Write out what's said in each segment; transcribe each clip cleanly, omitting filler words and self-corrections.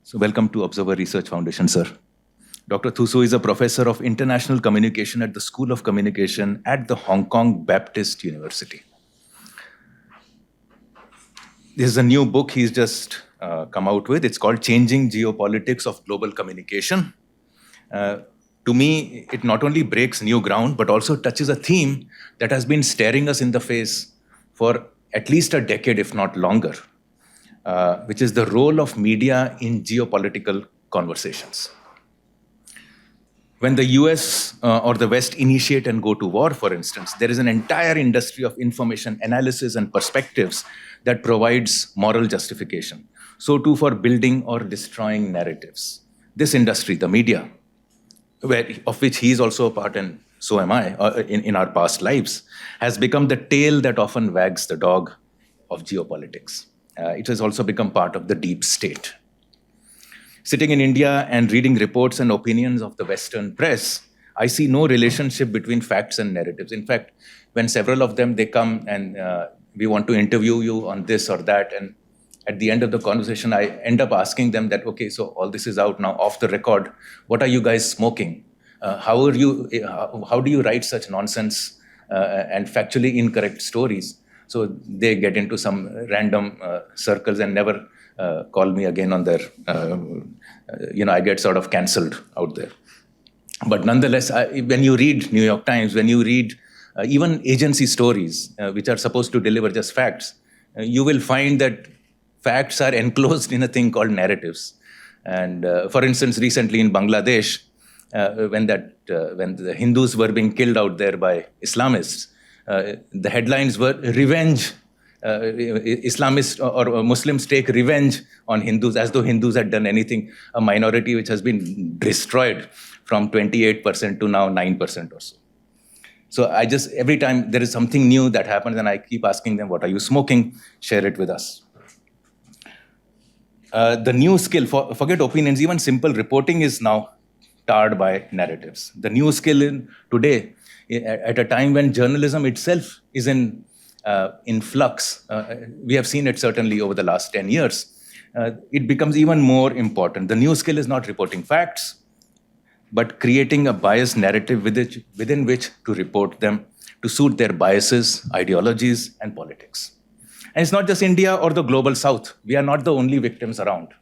So welcome to Observer Research Foundation, sir. Dr. Thussu is a professor of international communication at the School of Communication at the Hong Kong Baptist University. This is a new book he's just come out with. It's called Changing Geopolitics of Global Communication. To me, it not only breaks new ground, but also touches a theme that has been staring us in the face for at least a decade, if not longer, which is the role of media in geopolitical conversations. When the US or the West initiate and go to war, for instance, there is an entire industry of information analysis and perspectives that provides moral justification. So too for building or destroying narratives. This industry, the media, of which he is also a part and so am I in our past lives, has become the tail that often wags the dog of geopolitics. It has also become part of the deep state. Sitting in India and reading reports and opinions of the Western press, I see no relationship between facts and narratives. In fact, when several of them, they come and we want to interview you on this or that, and at the end of the conversation, I end up asking them that, okay, so all this is out now off the record. What are you guys smoking? How do you write such nonsense and factually incorrect stories? So they get into some random circles and never call me again on their, I get sort of cancelled out there. But nonetheless, when you read New York Times, when you read even agency stories, which are supposed to deliver just facts, you will find that facts are enclosed in a thing called narratives. And for instance, recently in Bangladesh, when the Hindus were being killed out there by Islamists, the headlines were revenge. Islamists or Muslims take revenge on Hindus, as though Hindus had done anything, a minority which has been destroyed from 28% to now 9% or so. So every time there is something new that happens, and I keep asking them, what are you smoking? Share it with us. The new skill, forget opinions, even simple reporting is now tarred by narratives. The new skill today, at a time when journalism itself is in flux, we have seen it certainly over the last 10 years, it becomes even more important. The new skill is not reporting facts, but creating a biased narrative within which to report them to suit their biases, ideologies, and politics. And it's not just India or the global south. We are not the only victims around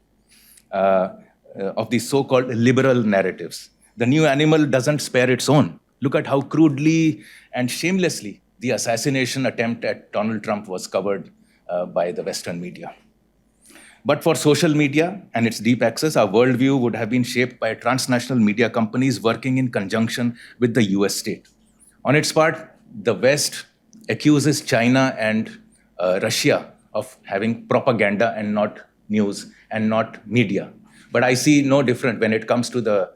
of these so-called liberal narratives. The new animal doesn't spare its own. Look at how crudely and shamelessly the assassination attempt at Donald Trump was covered by the Western media. But for social media and its deep access, our worldview would have been shaped by transnational media companies working in conjunction with the US state. On its part, the West accuses China and Russia of having propaganda and not news and not media. But I see no different when it comes to the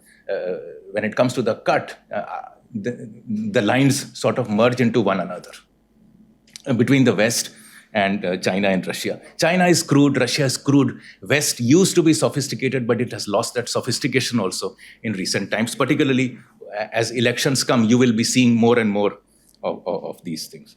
cut. The lines sort of merge into one another between the West and China and Russia. China is crude, Russia is crude. West used to be sophisticated, but it has lost that sophistication also in recent times. Particularly as elections come, you will be seeing more and more of these things.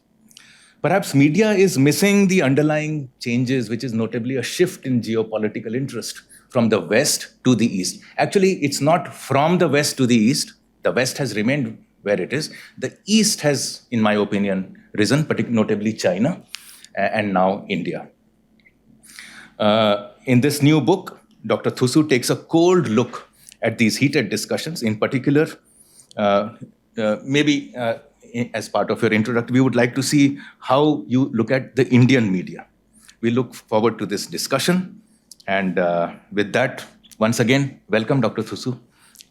Perhaps media is missing the underlying changes, which is notably a shift in geopolitical interest from the West to the East. Actually, it's not from the West to the East. The West has remained where it is. The East has, in my opinion, risen, notably China, and now India. In this new book, Dr. Thussu takes a cold look at these heated discussions. In particular, maybe as part of your introduction, we would like to see how you look at the Indian media. We look forward to this discussion. And with that, once again, welcome, Dr. Thussu.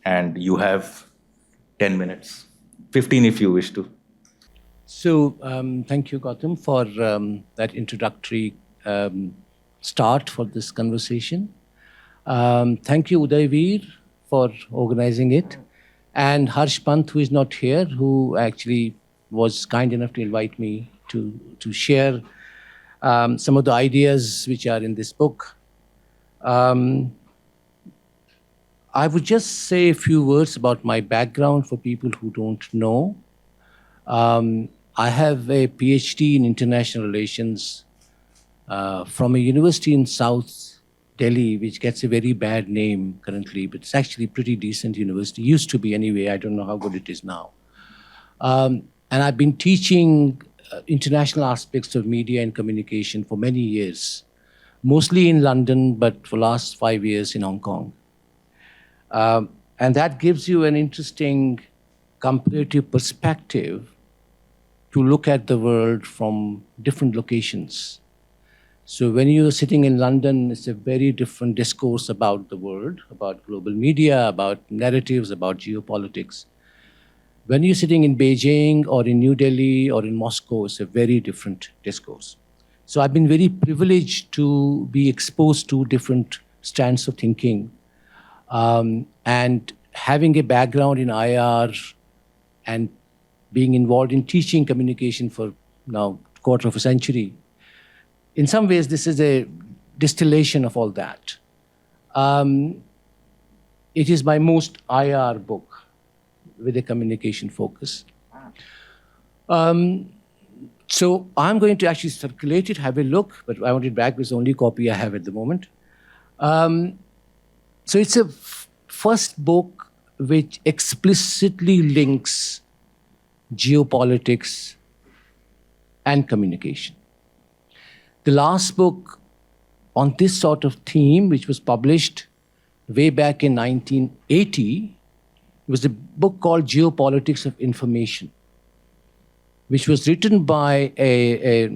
And you have 10 minutes, 15 if you wish to. So thank you, Gautam, for that introductory start for this conversation. Thank you, Udayveer, for organizing it. And Harsh Pant, who is not here, who actually was kind enough to invite me to share some of the ideas which are in this book. I would just say a few words about my background for people who don't know. I have a PhD in international relations from a university in South Delhi, which gets a very bad name currently, but it's actually a pretty decent university. Used to be anyway. I don't know how good it is now. And I've been teaching international aspects of media and communication for many years, mostly in London, but for last 5 years in Hong Kong. And that gives you an interesting comparative perspective to look at the world from different locations. So when you're sitting in London, it's a very different discourse about the world, about global media, about narratives, about geopolitics. When you're sitting in Beijing or in New Delhi or in Moscow, it's a very different discourse. So I've been very privileged to be exposed to different strands of thinking. And having a background in IR and being involved in teaching communication for now a quarter of a century, in some ways, this is a distillation of all that. It is my most IR book with a communication focus. So I'm going to actually circulate it, have a look, but I want it back. It's the only copy I have at the moment. So it's a first book which explicitly links geopolitics and communication. The last book on this sort of theme, which was published way back in 1980, was a book called Geopolitics of Information, which was written by a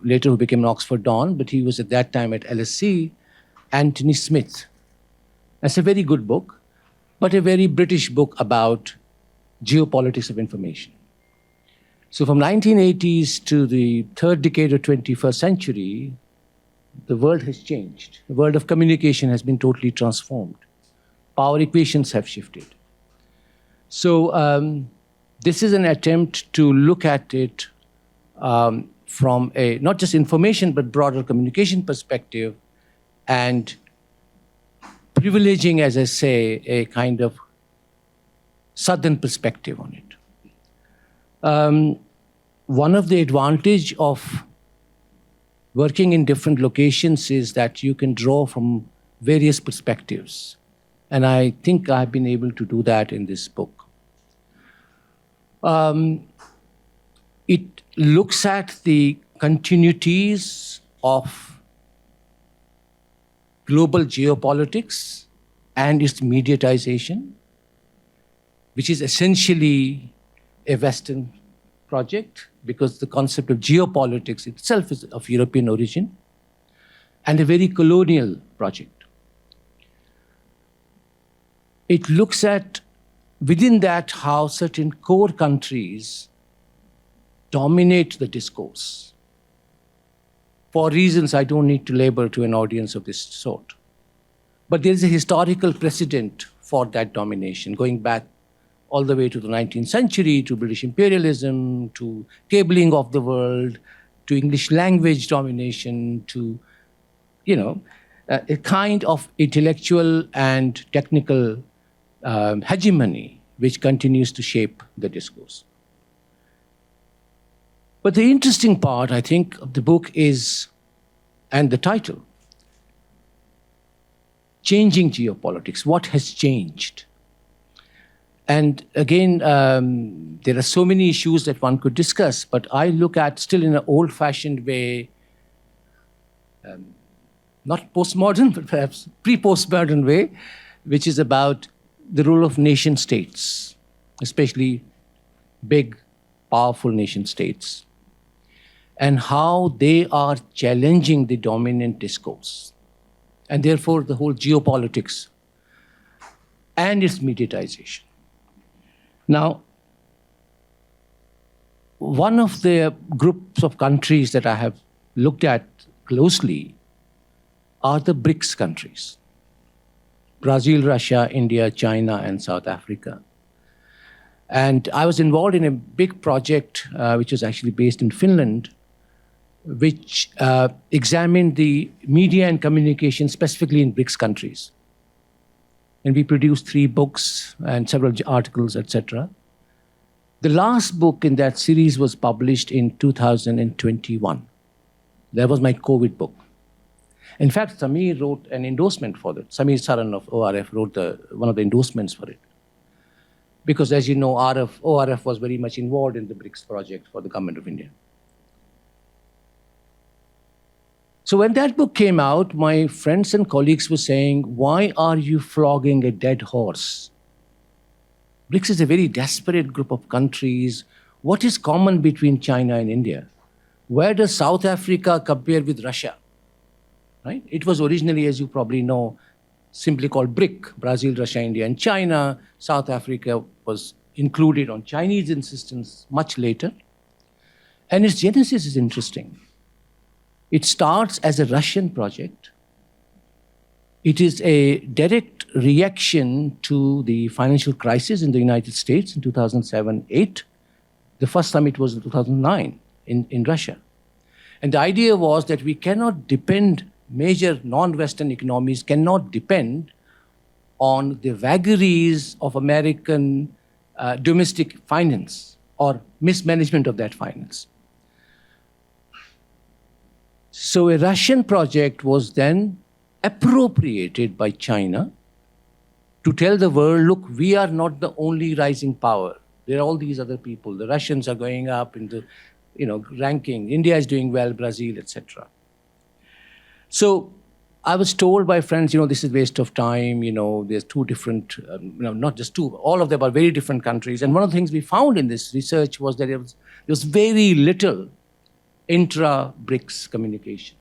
later who became an Oxford Don, but he was at that time at LSE, Anthony Smith. That's a very good book, but a very British book about geopolitics of information. So from 1980s to the third decade of 21st century, the world has changed. The world of communication has been totally transformed. Power equations have shifted. So this is an attempt to look at it from a not just information but broader communication perspective, and privileging, as I say, a kind of southern perspective on it. One of the advantage of working in different locations is that you can draw from various perspectives. And I think I've been able to do that in this book. It looks at the continuities of global geopolitics and its mediatization, which is essentially a Western project because the concept of geopolitics itself is of European origin, and a very colonial project. It looks at, within that, how certain core countries dominate the discourse for reasons I don't need to labor to an audience of this sort. But there is a historical precedent for that domination, going back all the way to the 19th century, to British imperialism, to cabling of the world, to English language domination, to, a kind of intellectual and technical hegemony which continues to shape the discourse. But the interesting part, I think, of the book is, and the title, Changing Geopolitics. What has changed? And again, there are so many issues that one could discuss, but I look at still in an old-fashioned way, not postmodern, but perhaps pre-postmodern way, which is about the role of nation states, especially big, powerful nation states, and how they are challenging the dominant discourse, and therefore the whole geopolitics and its mediatization. Now, one of the groups of countries that I have looked at closely are the BRICS countries: Brazil, Russia, India, China, and South Africa. And I was involved in a big project, which was actually based in Finland, which examined the media and communication specifically in BRICS countries. And we produced 3 books and several articles, etc. The last book in that series was published in 2021. That was my COVID book. In fact, Samir wrote an endorsement for it. Samir Saran of ORF wrote one of the endorsements for it. Because as you know, ORF was very much involved in the BRICS project for the government of India. So when that book came out, my friends and colleagues were saying, why are you flogging a dead horse? BRICS is a very desperate group of countries. What is common between China and India? Where does South Africa compare with Russia? Right? It was originally, as you probably know, simply called BRIC, Brazil, Russia, India, and China. South Africa was included on Chinese insistence much later. And its genesis is interesting. It starts as a Russian project. It is a direct reaction to the financial crisis in the United States in 2007-8. The first summit was in 2009 in Russia. And the idea was that we cannot depend, major non-Western economies cannot depend on the vagaries of American domestic finance or mismanagement of that finance. So a Russian project was then appropriated by China to tell the world, look, we are not the only rising power. There are all these other people. The Russians are going up in the ranking. India is doing well, Brazil, etc. So I was told by friends, this is waste of time. There's two different, not just two, all of them are very different countries. And one of the things we found in this research was that there was very little intra-BRICS communication.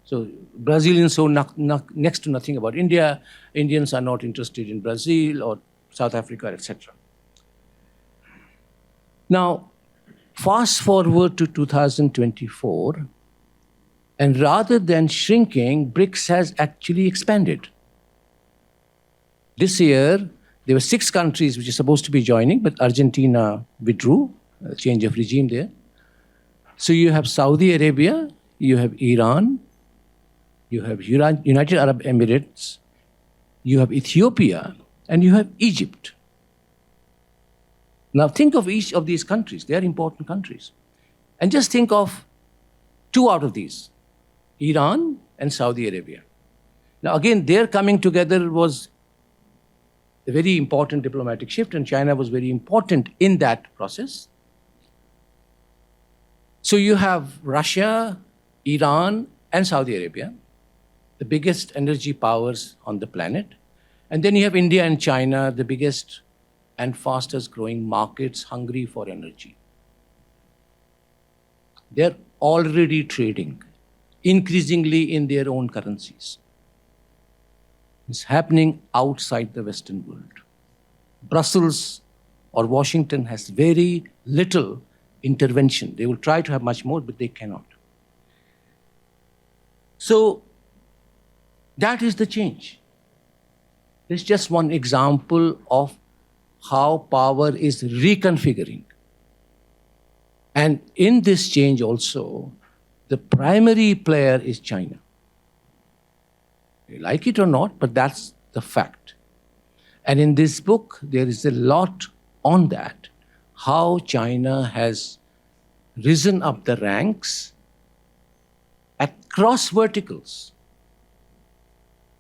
So Brazilians know next to nothing about India. Indians are not interested in Brazil or South Africa, etc. Now, fast forward to 2024, and rather than shrinking, BRICS has actually expanded. This year, there were 6 countries which are supposed to be joining, but Argentina withdrew, a change of regime there. So you have Saudi Arabia, you have Iran, you have United Arab Emirates, you have Ethiopia, and you have Egypt. Now think of each of these countries. They are important countries. And just think of 2 out of these, Iran and Saudi Arabia. Now again, their coming together was a very important diplomatic shift, and China was very important in that process. So you have Russia, Iran, and Saudi Arabia, the biggest energy powers on the planet. And then you have India and China, the biggest and fastest growing markets, hungry for energy. They're already trading, increasingly in their own currencies. It's happening outside the Western world. Brussels or Washington has very little intervention. They will try to have much more, but they cannot. So that is the change. It's just one example of how power is reconfiguring. And in this change also, the primary player is China. You like it or not, but that's the fact. And in this book, there is a lot on that, how China has risen up the ranks across verticals.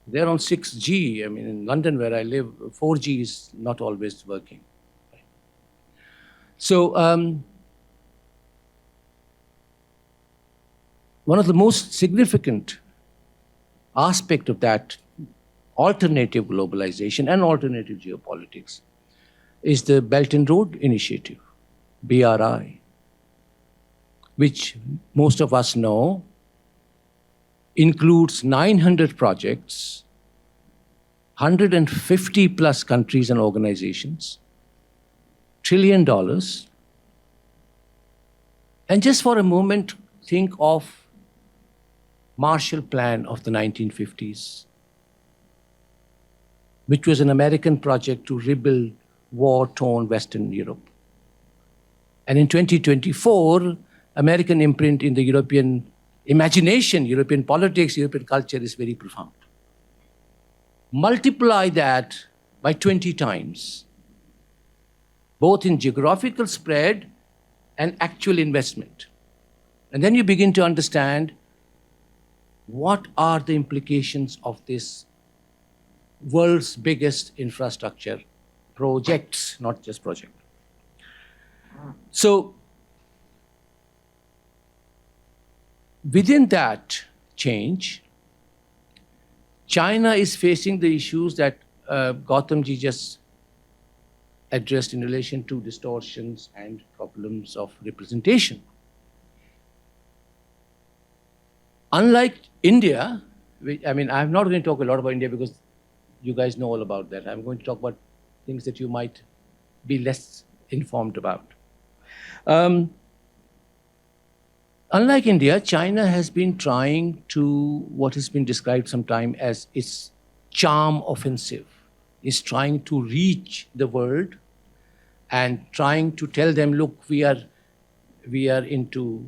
They're on 6G. I mean, in London, where I live, 4G is not always working. So one of the most significant aspect of that alternative globalization and alternative geopolitics is the Belt and Road Initiative, BRI, which most of us know includes 900 projects, 150 plus countries and organizations, $1 trillion. And just for a moment, think of Marshall Plan of the 1950s, which was an American project to rebuild war-torn Western Europe. And in 2024, American imprint in the European imagination, European politics, European culture is very profound. Multiply that by 20 times, both in geographical spread and actual investment. And then you begin to understand what are the implications of this world's biggest infrastructure projects, not just project. So within that change, China is facing the issues that Gautamji just addressed in relation to distortions and problems of representation. Unlike India, I'm not going to talk a lot about India because you guys know all about that. I'm going to talk about things that you might be less informed about. Unlike India, China has been trying to what has been described sometime as its charm offensive. Is trying to reach the world and trying to tell them, look, we are into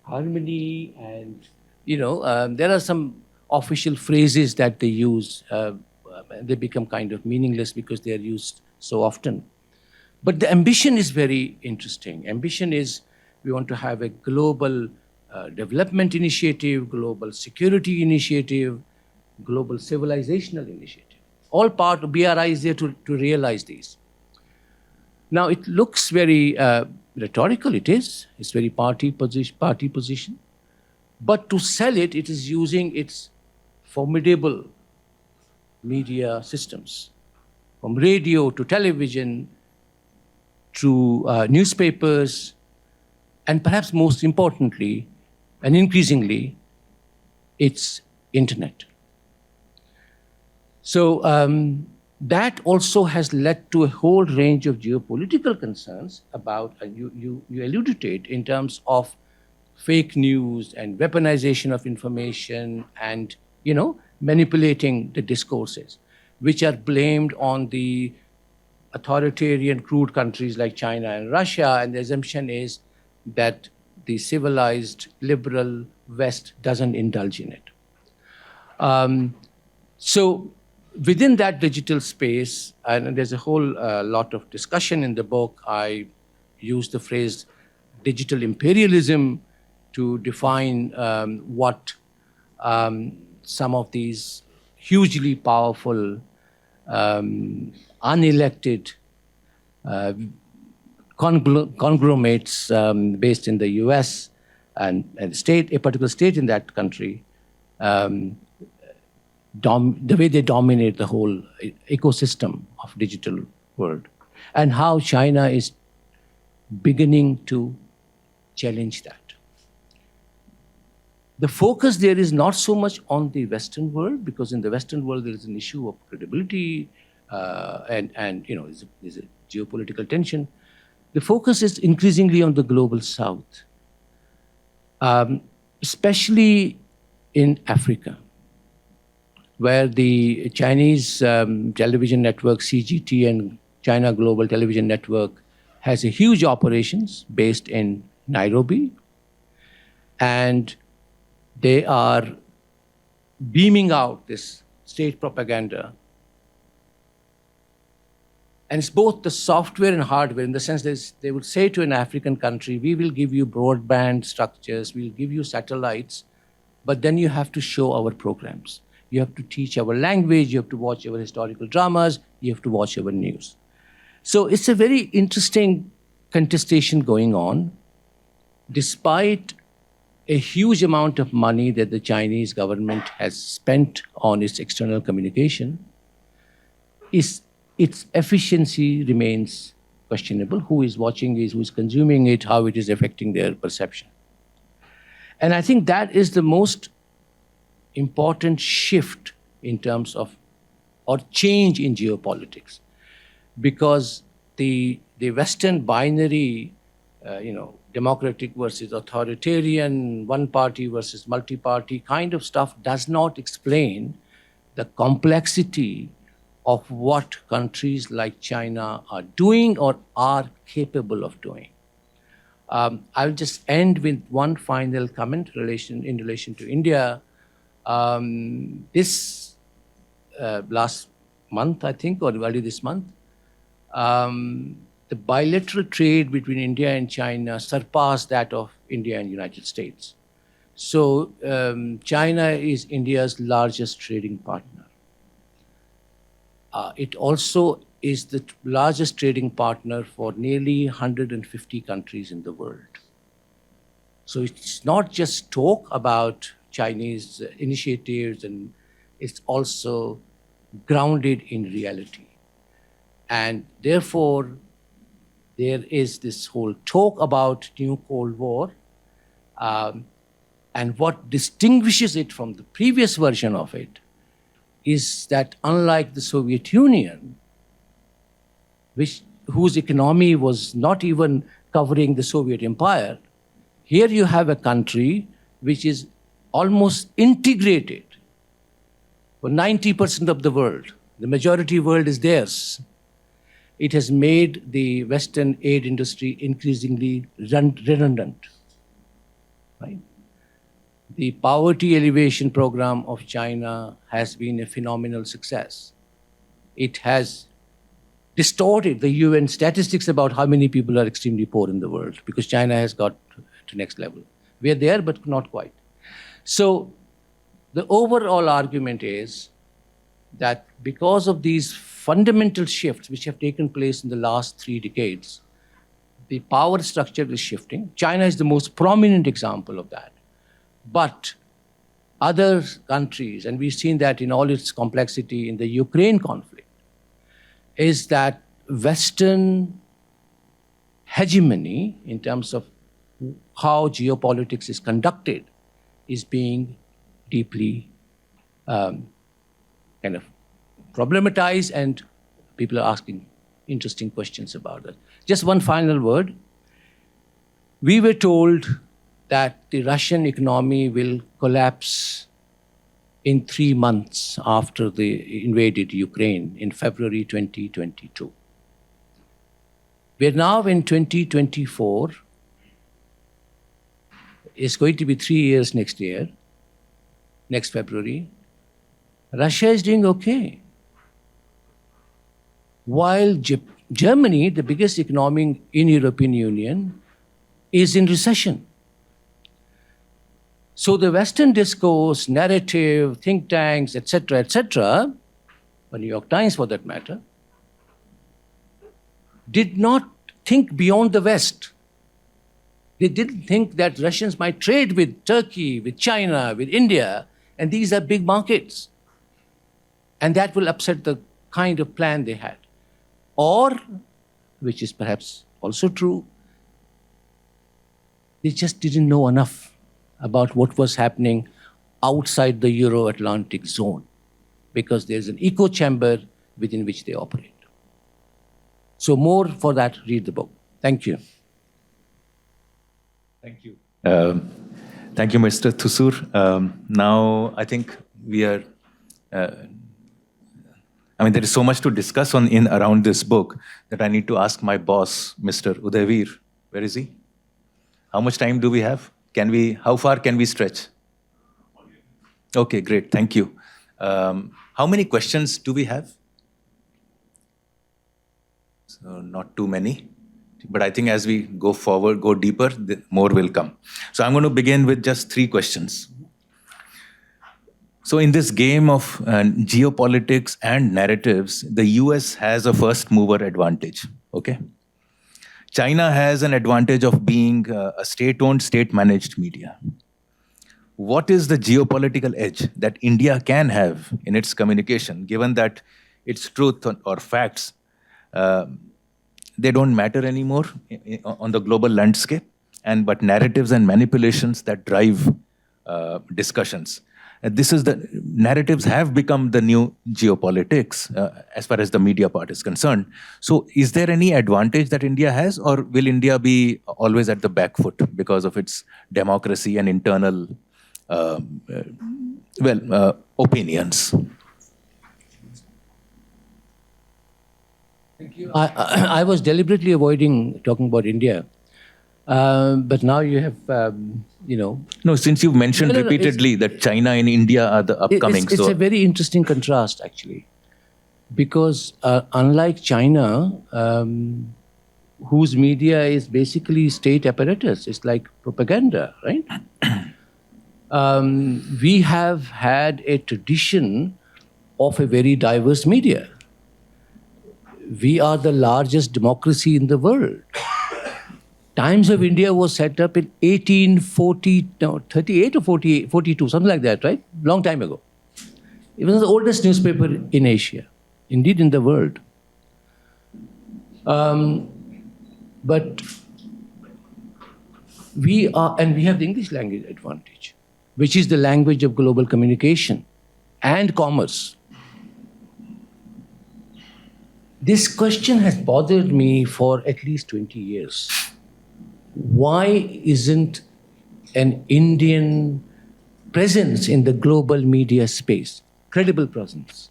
harmony, and there are some official phrases that they use. They become kind of meaningless because they are used so often. But the ambition is very interesting. Ambition is we want to have a global development initiative, global security initiative, global civilizational initiative. All part of BRI is there to realize these. Now, it looks very rhetorical. It is. It's very party position. But to sell it, it is using its formidable media systems, from radio to television to newspapers, and perhaps most importantly, and increasingly, it's internet. So that also has led to a whole range of geopolitical concerns about, and you alluded to it, in terms of fake news and weaponization of information and, manipulating the discourses, which are blamed on the authoritarian, crude countries like China and Russia. And the assumption is that the civilized, liberal West doesn't indulge in it. So within that digital space, and there's a whole lot of discussion in the book, I use the phrase digital imperialism to define what some of these hugely powerful, unelected conglomerates based in the US and a particular state in that country, the way they dominate the whole ecosystem of digital world, and how China is beginning to challenge that. The focus there is not so much on the Western world, because in the Western world there is an issue of credibility and there's a geopolitical tension. The focus is increasingly on the global South, especially in Africa, where the Chinese television network CGT and China Global Television Network has a huge operations based in Nairobi, and they are beaming out this state propaganda. And it's both the software and hardware, in the sense that they would say to an African country, we will give you broadband structures, we'll give you satellites, but then you have to show our programs. You have to teach our language, you have to watch our historical dramas, you have to watch our news. So it's a very interesting contestation going on, despite a huge amount of money that the Chinese government has spent on its external communication. Its efficiency remains questionable. Who is watching it, who is consuming it, how it is affecting their perception. And I think that is the most important shift in terms of, or change in geopolitics, because the Western binary, democratic versus authoritarian, one party versus multi-party kind of stuff does not explain the complexity of what countries like China are doing or are capable of doing. I'll just end with one final comment in relation to India. This last month, I think, or early this month, the bilateral trade between India and China surpassed that of India and United States. So China is India's largest trading partner. It also is the largest trading partner for nearly 150 countries in the world. So it's not just talk about Chinese initiatives, and it's also grounded in reality. And therefore, there is this whole talk about new Cold War. And what distinguishes it from the previous version of it is that unlike the Soviet Union, whose economy was not even covering the Soviet Empire, here you have a country which is almost integrated for 90% of the world. The majority world is theirs. It has made the Western aid industry increasingly redundant. Right? The poverty alleviation program of China has been a phenomenal success. It has distorted the UN statistics about how many people are extremely poor in the world, because China has got to next level. We are there, but not quite. So the overall argument is that because of these fundamental shifts which have taken place in the last 3 decades, the power structure is shifting. China is the most prominent example of that. But other countries, and we've seen that in all its complexity in the Ukraine conflict, is that Western hegemony in terms of how geopolitics is conducted is being deeply kind of problematized, and people are asking interesting questions about that. Just one final word. We were told that the Russian economy will collapse in 3 months after they invaded Ukraine in February 2022. We're now in 2024. It's going to be 3 years next year, next February. Russia is doing okay. While Germany, the biggest economy in European Union, is in recession. So the Western discourse, narrative, think tanks, etc., the New York Times for that matter, did not think beyond the West. They didn't think that Russians might trade with Turkey, with China, with India, and these are big markets. And that will upset the kind of plan they had. Or, which is perhaps also true, they just didn't know enough about what was happening outside the Euro-Atlantic zone, because there's an echo chamber within which they operate. So more for that, read the book. Thank you. Thank you. Thank you, Mr. Thussu. Now, I think we are, there is so much to discuss around this book that I need to ask my boss, Mr. Udayveer. Where is he? How much time do we have? How far can we stretch? Okay, great. Thank you. How many questions do we have? So not too many. But I think as we go forward, go deeper, more will come. So I'm going to begin with just 3 questions. So in this game of geopolitics and narratives, the US has a first mover advantage. Okay. China has an advantage of being a state-owned, state-managed media. What is the geopolitical edge that India can have in its communication, given that its truth or facts, they don't matter anymore on the global landscape, but narratives and manipulations that drive discussions. Narratives have become the new geopolitics as far as the media part is concerned. So is there any advantage that India has, or will India be always at the back foot because of its democracy and internal, opinions? Thank you. I was deliberately avoiding talking about India. But now you have, No, since you've mentioned repeatedly that China and India are the upcoming. It's a very interesting contrast, actually. Because unlike China, whose media is basically state apparatus, it's like propaganda, right? we have had a tradition of a very diverse media. We are the largest democracy in the world. Times of India was set up in 1840, no, 38 or 48, 42, something like that, right? Long time ago. It was the oldest newspaper in Asia, indeed in the world. But we have the English language advantage, which is the language of global communication and commerce. This question has bothered me for at least 20 years. Why isn't an Indian presence in the global media space, credible presence?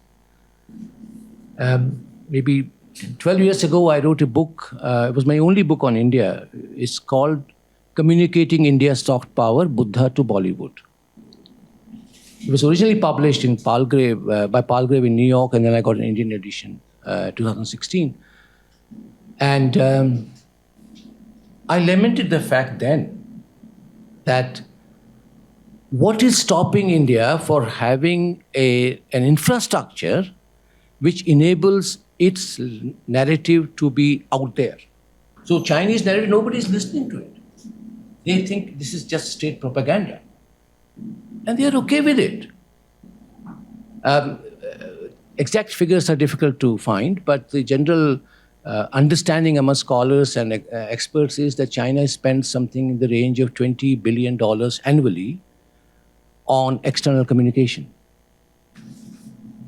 Maybe 12 years ago, I wrote a book. It was my only book on India. It's called Communicating India's Soft Power, Buddha to Bollywood. It was originally published in by Palgrave in New York, and then I got an Indian edition, 2016. And I lamented the fact then that what is stopping India for having an infrastructure which enables its narrative to be out there. So Chinese narrative, nobody is listening to it. They think this is just state propaganda. And they are okay with it. Exact figures are difficult to find, but the general understanding among scholars and experts is that China spends something in the range of $20 billion annually on external communication,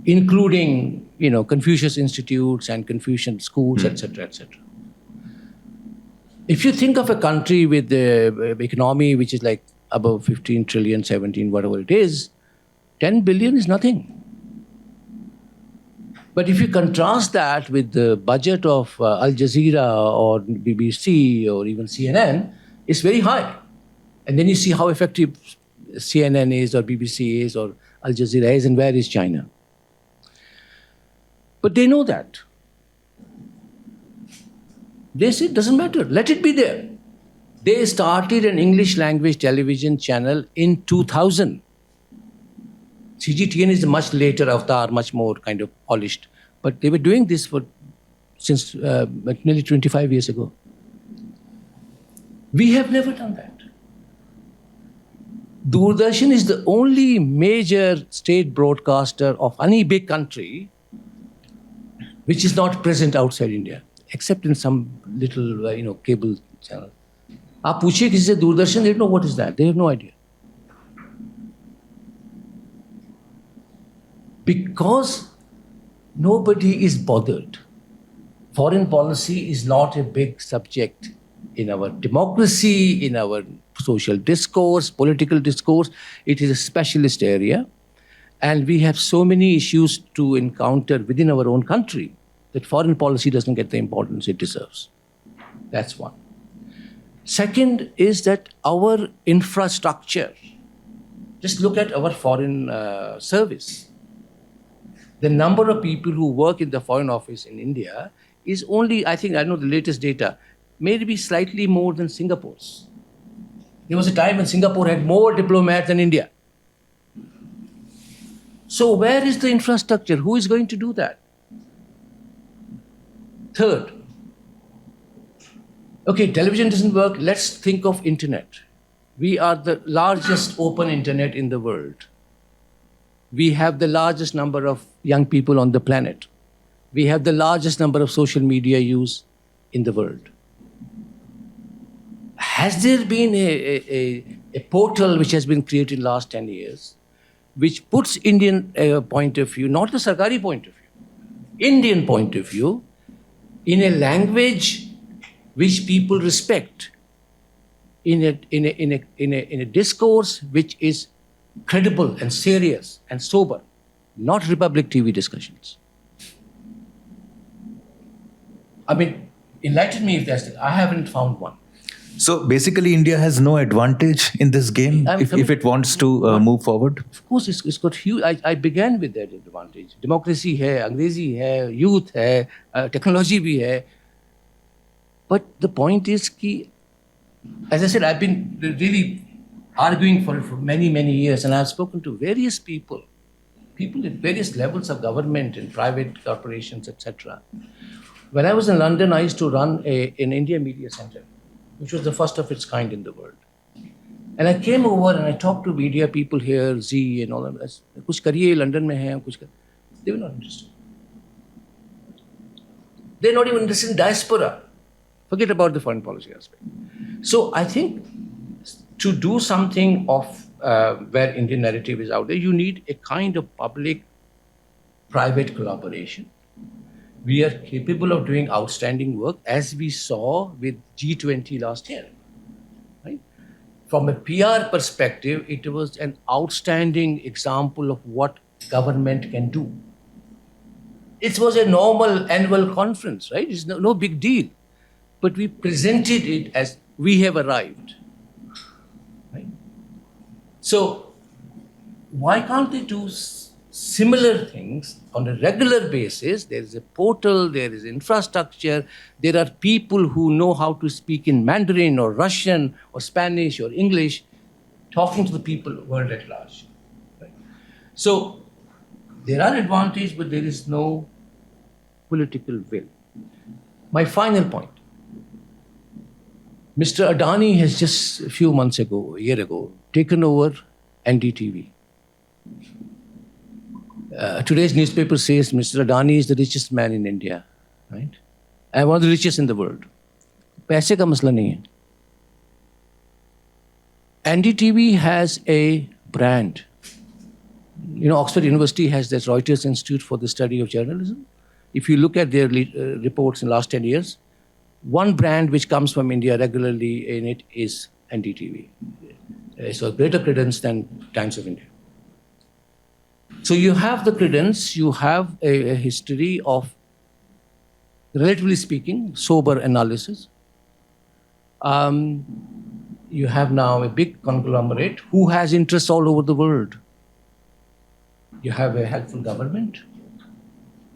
including Confucius institutes and Confucian schools, etc., etc. If you think of a country with the economy which is like above 15 trillion, 17, whatever it is, 10 billion is nothing. But if you contrast that with the budget of Al Jazeera or BBC or even CNN, it's very high. And then you see how effective CNN is or BBC is or Al Jazeera is, and where is China? But they know that. They say it doesn't matter, let it be there. They started an English language television channel in 2000. CGTN is a much later avatar, much more kind of polished. But they were doing this since nearly 25 years ago. We have never done that. Doordarshan is the only major state broadcaster of any big country which is not present outside India, except in some little, cable channel. आप पूछिए किसी से Doordarshan, they don't know what is that. They have no idea. Because nobody is bothered. Foreign policy is not a big subject in our democracy, in our social discourse, political discourse. It is a specialist area. And we have so many issues to encounter within our own country that foreign policy doesn't get the importance it deserves. That's one. Second is that our infrastructure, just look at our foreign service. The number of people who work in the Foreign Office in India is only, I know the latest data, maybe slightly more than Singapore's. There was a time when Singapore had more diplomats than India. So where is the infrastructure? Who is going to do that? Third, okay, television doesn't work. Let's think of internet. We are the largest open internet in the world. We have the largest number of young people on the planet. We have the largest number of social media use in the world. Has there been a portal which has been created in the last 10 years, which puts Indian point of view, not the Sarkari point of view, Indian point of view, in a language which people respect, in a discourse which is credible and serious and sober, not Republic TV discussions? I mean, enlighten me if there's, I haven't found one. So basically, India has no advantage in this game if it wants to move forward? Of course, it's got huge. I began with that advantage. Democracy hai, Angrezi hai, youth hai, technology bhi hai. But the point is, as I said, I've been really arguing for it for many, many years. And I've spoken to various people at various levels of government and private corporations, etc. When I was in London, I used to run an India Media Center, which was the first of its kind in the world. And I came over and I talked to media people here, Z and all of that. Kuch kariye, London mein hai, kuch kar-" They were not interested. They're not even interested in diaspora. Forget about the foreign policy aspect. So I think to do something of where Indian narrative is out there, you need a kind of public-private collaboration. We are capable of doing outstanding work, as we saw with G20 last year. Right? From a PR perspective, it was an outstanding example of what government can do. It was a normal annual conference, right? It's no big deal. But we presented it as we have arrived. Right? So why can't they do similar things on a regular basis? There is a portal, there is infrastructure, there are people who know how to speak in Mandarin or Russian or Spanish or English, talking to the people world at large. Right? So there are advantages, but there is no political will. My final point. Mr. Adani has just a few months ago, a year ago, taken over NDTV. Today's newspaper says Mr. Adani is the richest man in India, right? And one of the richest in the world. पैसे का मसला नहीं है. NDTV has a brand. You know, Oxford University has this Reuters Institute for the Study of Journalism. If you look at their reports in the last 10 years, one brand which comes from India regularly in it is NDTV. So greater credence than Times of India. So you have the credence, you have a history of, relatively speaking, sober analysis. You have now a big conglomerate who has interests all over the world. You have a helpful government.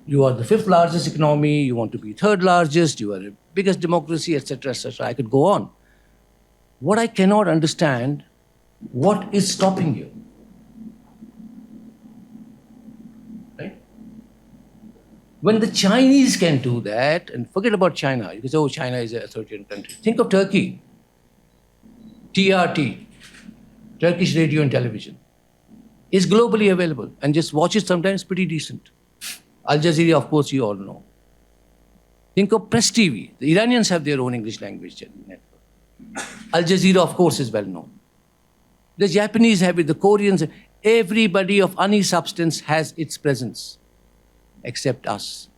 You are the 5th largest economy, you want to be 3rd largest, you are the biggest democracy, etc., etc. I could go on. What I cannot understand, what is stopping you? Right? When the Chinese can do that, and forget about China, you can say, oh, China is an authoritarian country. Think of Turkey. TRT, Turkish Radio and Television, is globally available, and just watch it sometimes pretty decent. Al Jazeera, of course, you all know. Think of Press TV. The Iranians have their own English language network. Al Jazeera, of course, is well known. The Japanese have it, the Koreans, everybody of any substance has its presence, except us.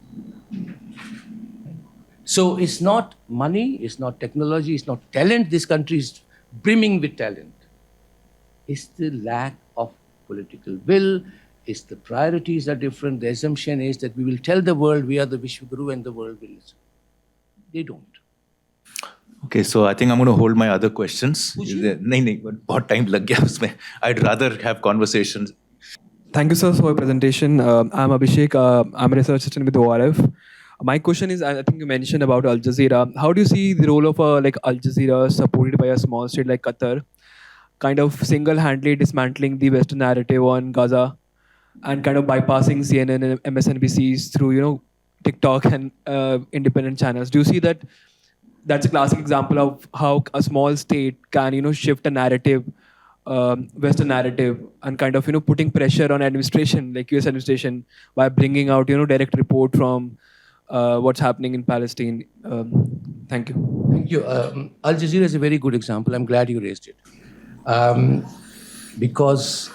So it's not money, it's not technology, it's not talent. This country is brimming with talent. It's the lack of political will. Is the priorities are different. The assumption is that we will tell the world we are the Vishwaguru and the world will listen. They don't. Okay, so I think I'm going to hold my other questions. नहीं, बहुत time लग गया उसमें. I'd rather have conversations. Thank you, sir, for your presentation. I'm Abhishek. I'm a research assistant with ORF. My question is, I think you mentioned about Al Jazeera. How do you see the role of like Al Jazeera supported by a small state like Qatar, kind of single-handedly dismantling the Western narrative on Gaza, and kind of bypassing CNN and MSNBCs through, TikTok and independent channels? Do you see that that's a classic example of how a small state can, shift a narrative, Western narrative, and kind of, putting pressure on administration, like US administration, by bringing out, direct report from what's happening in Palestine? Thank you. Thank you. Al Jazeera is a very good example. I'm glad you raised it. Because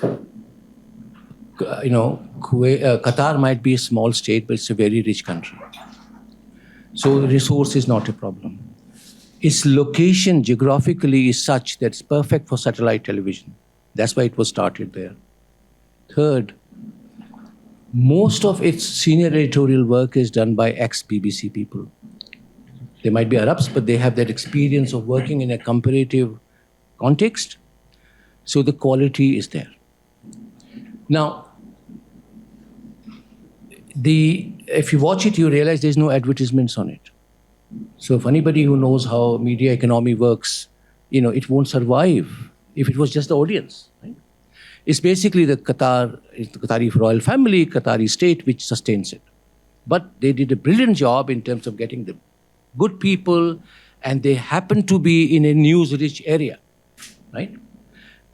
Qatar might be a small state, but it's a very rich country. So resource is not a problem. Its location geographically is such that it's perfect for satellite television. That's why it was started there. Third, most of its senior editorial work is done by ex-BBC people. They might be Arabs, but they have that experience of working in a comparative context. So the quality is there. Now, if you watch it, you realize there's no advertisements on it. So if anybody who knows how media economy works, it won't survive if it was just the audience. Right? It's basically the Qatari royal family, Qatari state, which sustains it. But they did a brilliant job in terms of getting the good people, and they happen to be in a news-rich area, right?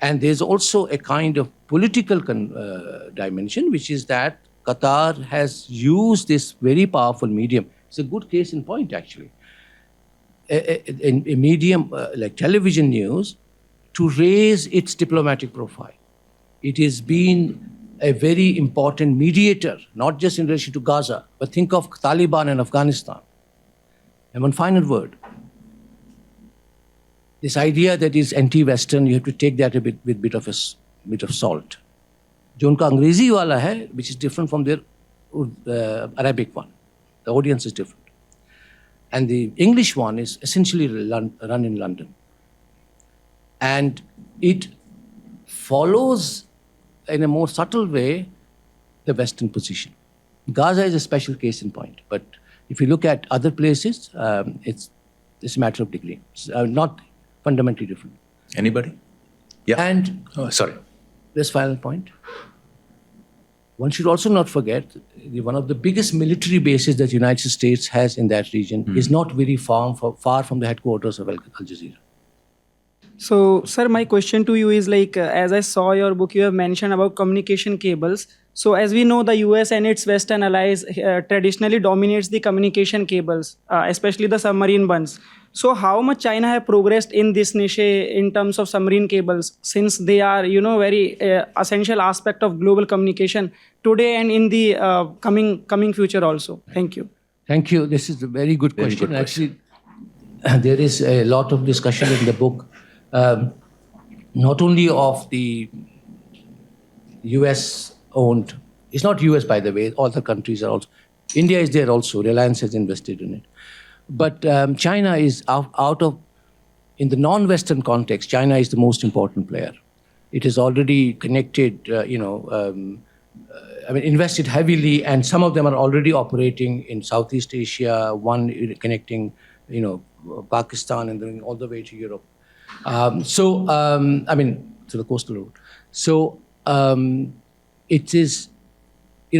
And there's also a kind of political dimension, which is that Qatar has used this very powerful medium. It's a good case in point, actually. A medium like television news to raise its diplomatic profile. It has been a very important mediator, not just in relation to Gaza, but think of Taliban and Afghanistan. And one final word. This idea that is anti-Western, you have to take that with a bit of salt. जो उनका अंग्रेजी वाला है, which is different from their Arabic one. The audience is different. And the English one is essentially run in London. And it follows in a more subtle way the Western position. Gaza is a special case in point, but if you look at other places, it's a matter of degree. It's not fundamentally different. Anybody? Yeah. And sorry. this final point. One should also not forget one of the biggest military bases that the United States has in that region is not very far from the headquarters of Al Jazeera. So, sir, my question to you is like, as I saw your book, you have mentioned about communication cables. So, as we know, the US and its Western allies traditionally dominates the communication cables, especially the submarine ones. So, how much China have progressed in this niche in terms of submarine cables, since they are, very essential aspect of global communication today and in the coming future also? Thank you. Thank you. This is a very good question. Actually, there is a lot of discussion in the book. Not only of the US-owned, it's not US, by the way, all the countries are also, India is there also, Reliance has invested in it. But China is in the non-Western context, China is the most important player. It is already connected, invested heavily, and some of them are already operating in Southeast Asia, one connecting, Pakistan and then all the way to Europe. To the coastal route. So it is,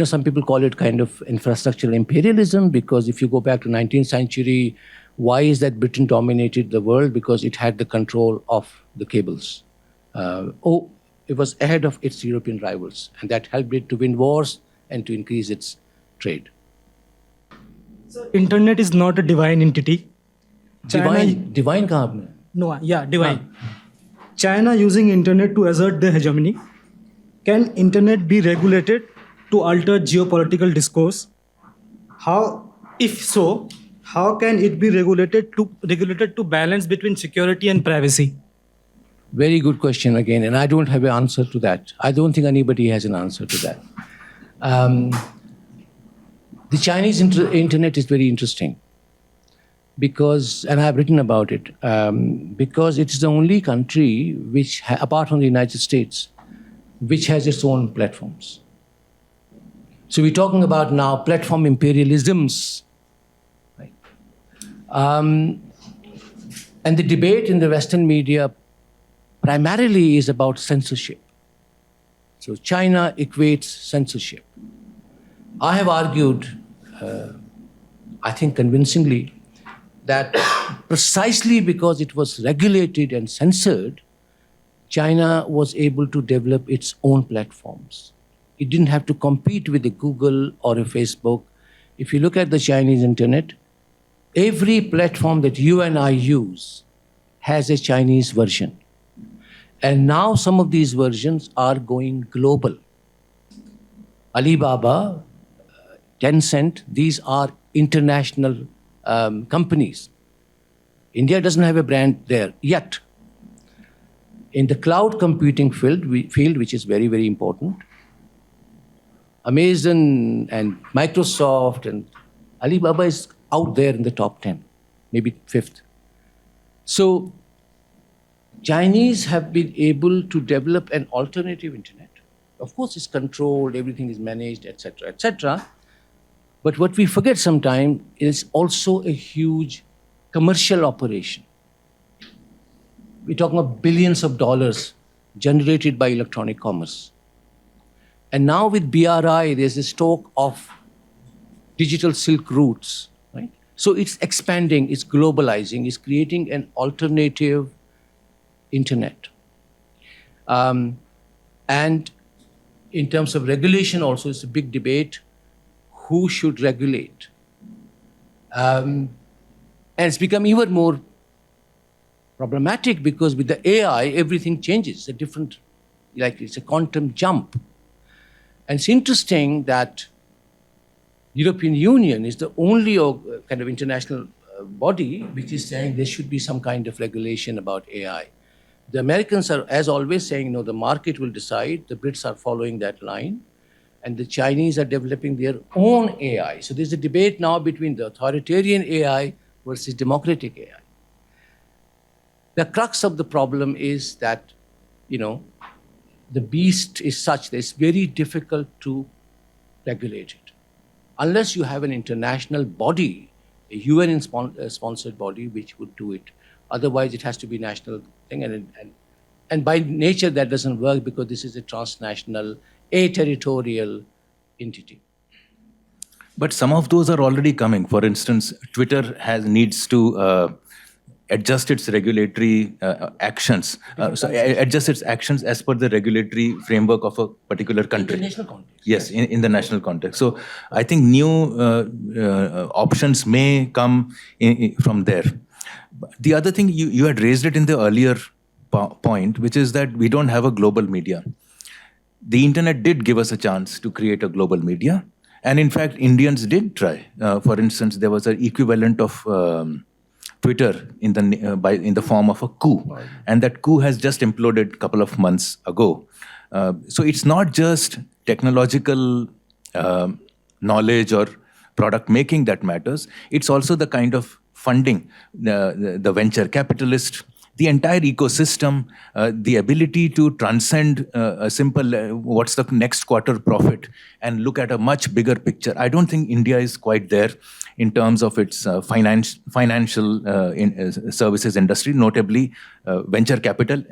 some people call it kind of infrastructural imperialism, because if you go back to 19th century, why is that Britain dominated the world? Because it had the control of the cables. It was ahead of its European rivals, and that helped it to win wars and to increase its trade. So, internet is not a divine entity. Divine kahan mein? No, yeah, divine. China using internet to assert their hegemony. Can internet be regulated to alter geopolitical discourse? How, if so, how can it be regulated to balance between security and privacy? Very good question again, and I don't have an answer to that. I don't think anybody has an answer to that. The Chinese internet is very interesting. Because, and I've written about it, because it's the only country which, apart from the United States, which has its own platforms. So we're talking about now platform imperialisms. Right? And the debate in the Western media primarily is about censorship. So China equates censorship. I have argued, I think convincingly, that precisely because it was regulated and censored, China was able to develop its own platforms. It didn't have to compete with a Google or a Facebook. If you look at the Chinese internet, every platform that you and I use has a Chinese version. And now some of these versions are going global. Alibaba, Tencent, these are international companies. India doesn't have a brand there yet. In the cloud computing field, which is very, very important, Amazon and Microsoft and Alibaba is out there in the top 10, maybe 5th. So Chinese have been able to develop an alternative internet. Of course, it's controlled, everything is managed, etc., etc. But what we forget sometimes is also a huge commercial operation. we're talking about billions of dollars generated by electronic commerce. And now with BRI, there's this talk of digital silk routes, right? So it's expanding, it's globalizing, it's creating an alternative internet. And in terms of regulation also, it's a big debate. Who should regulate? And it's become even more problematic because with the AI, everything changes. It's a different, like it's a quantum jump. And it's interesting that European Union is the only kind of international body which is saying there should be some kind of regulation about AI. The Americans are, as always, saying, no, the market will decide. The Brits are following that line. And the Chinese are developing their own AI. So there's a debate now between the authoritarian AI versus democratic AI. The crux of the problem is that, the beast is such that it's very difficult to regulate it. Unless you have an international body, a UN-sponsored body, which would do it. Otherwise, it has to be national thing. And by nature, that doesn't work because this is a transnational, territorial entity. But some of those are already coming. For instance, Twitter needs to adjust its regulatory actions. Adjust its actions as per the regulatory framework of a particular country. International context. Yes, in the national context. So I think new options may come from there. The other thing, you had raised it in the earlier point, which is that we don't have a global media. The internet did give us a chance to create a global media. And in fact, Indians did try. For instance, there was an equivalent of Twitter in the form of a coup. And that coup has just imploded a couple of months ago. So it's not just technological knowledge or product making that matters. It's also the kind of funding, the venture capitalist, the entire ecosystem, the ability to transcend a simple what's the next quarter profit and look at a much bigger picture. I don't think India is quite there in terms of its financial services industry, notably venture capital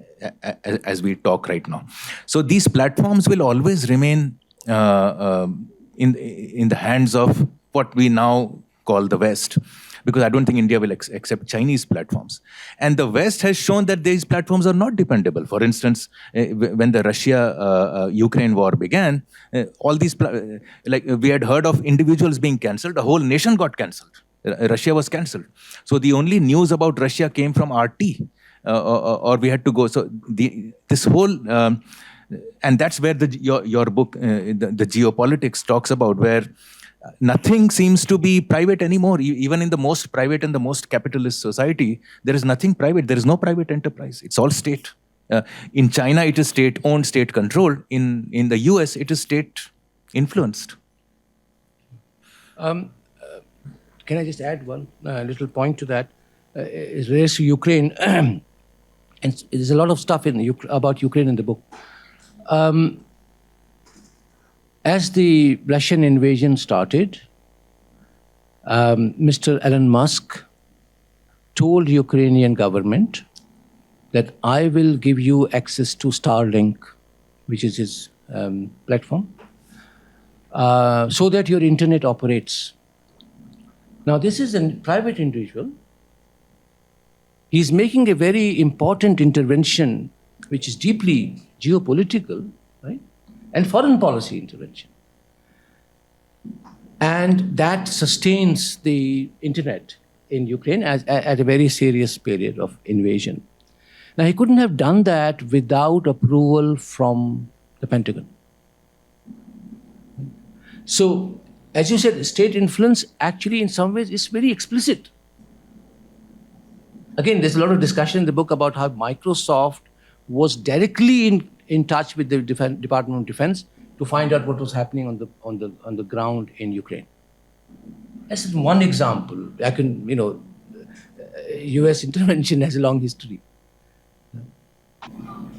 as we talk right now. So these platforms will always remain in the hands of what we now call the West, because I don't think India will accept Chinese platforms. And the West has shown that these platforms are not dependable. For instance, when the Russia-Ukraine war began, all these, like we had heard of individuals being cancelled, a whole nation got cancelled. Russia was cancelled. So the only news about Russia came from RT, or we had to go. So this whole, and that's where your book, the geopolitics, talks about, where nothing seems to be private anymore. Even in the most private and the most capitalist society, there is nothing private. There is no private enterprise. It's all state. In China, it is state-owned, state-controlled. In the US, it is state-influenced. Can I just add one little point to that? It's related to Ukraine. And there's a lot of stuff about Ukraine in the book. As the Russian invasion started, Mr. Elon Musk told Ukrainian government that I will give you access to Starlink, which is his platform, so that your internet operates. Now, this is a private individual. He's making a very important intervention, which is deeply geopolitical, right? And foreign policy intervention. And that sustains the internet in Ukraine at a very serious period of invasion. Now, he couldn't have done that without approval from the Pentagon. So, as you said, state influence actually in some ways is very explicit. Again, there's a lot of discussion in the book about how Microsoft was directly in touch with the Department of Defense to find out what was happening on the ground in Ukraine. That's one example. US intervention has a long history.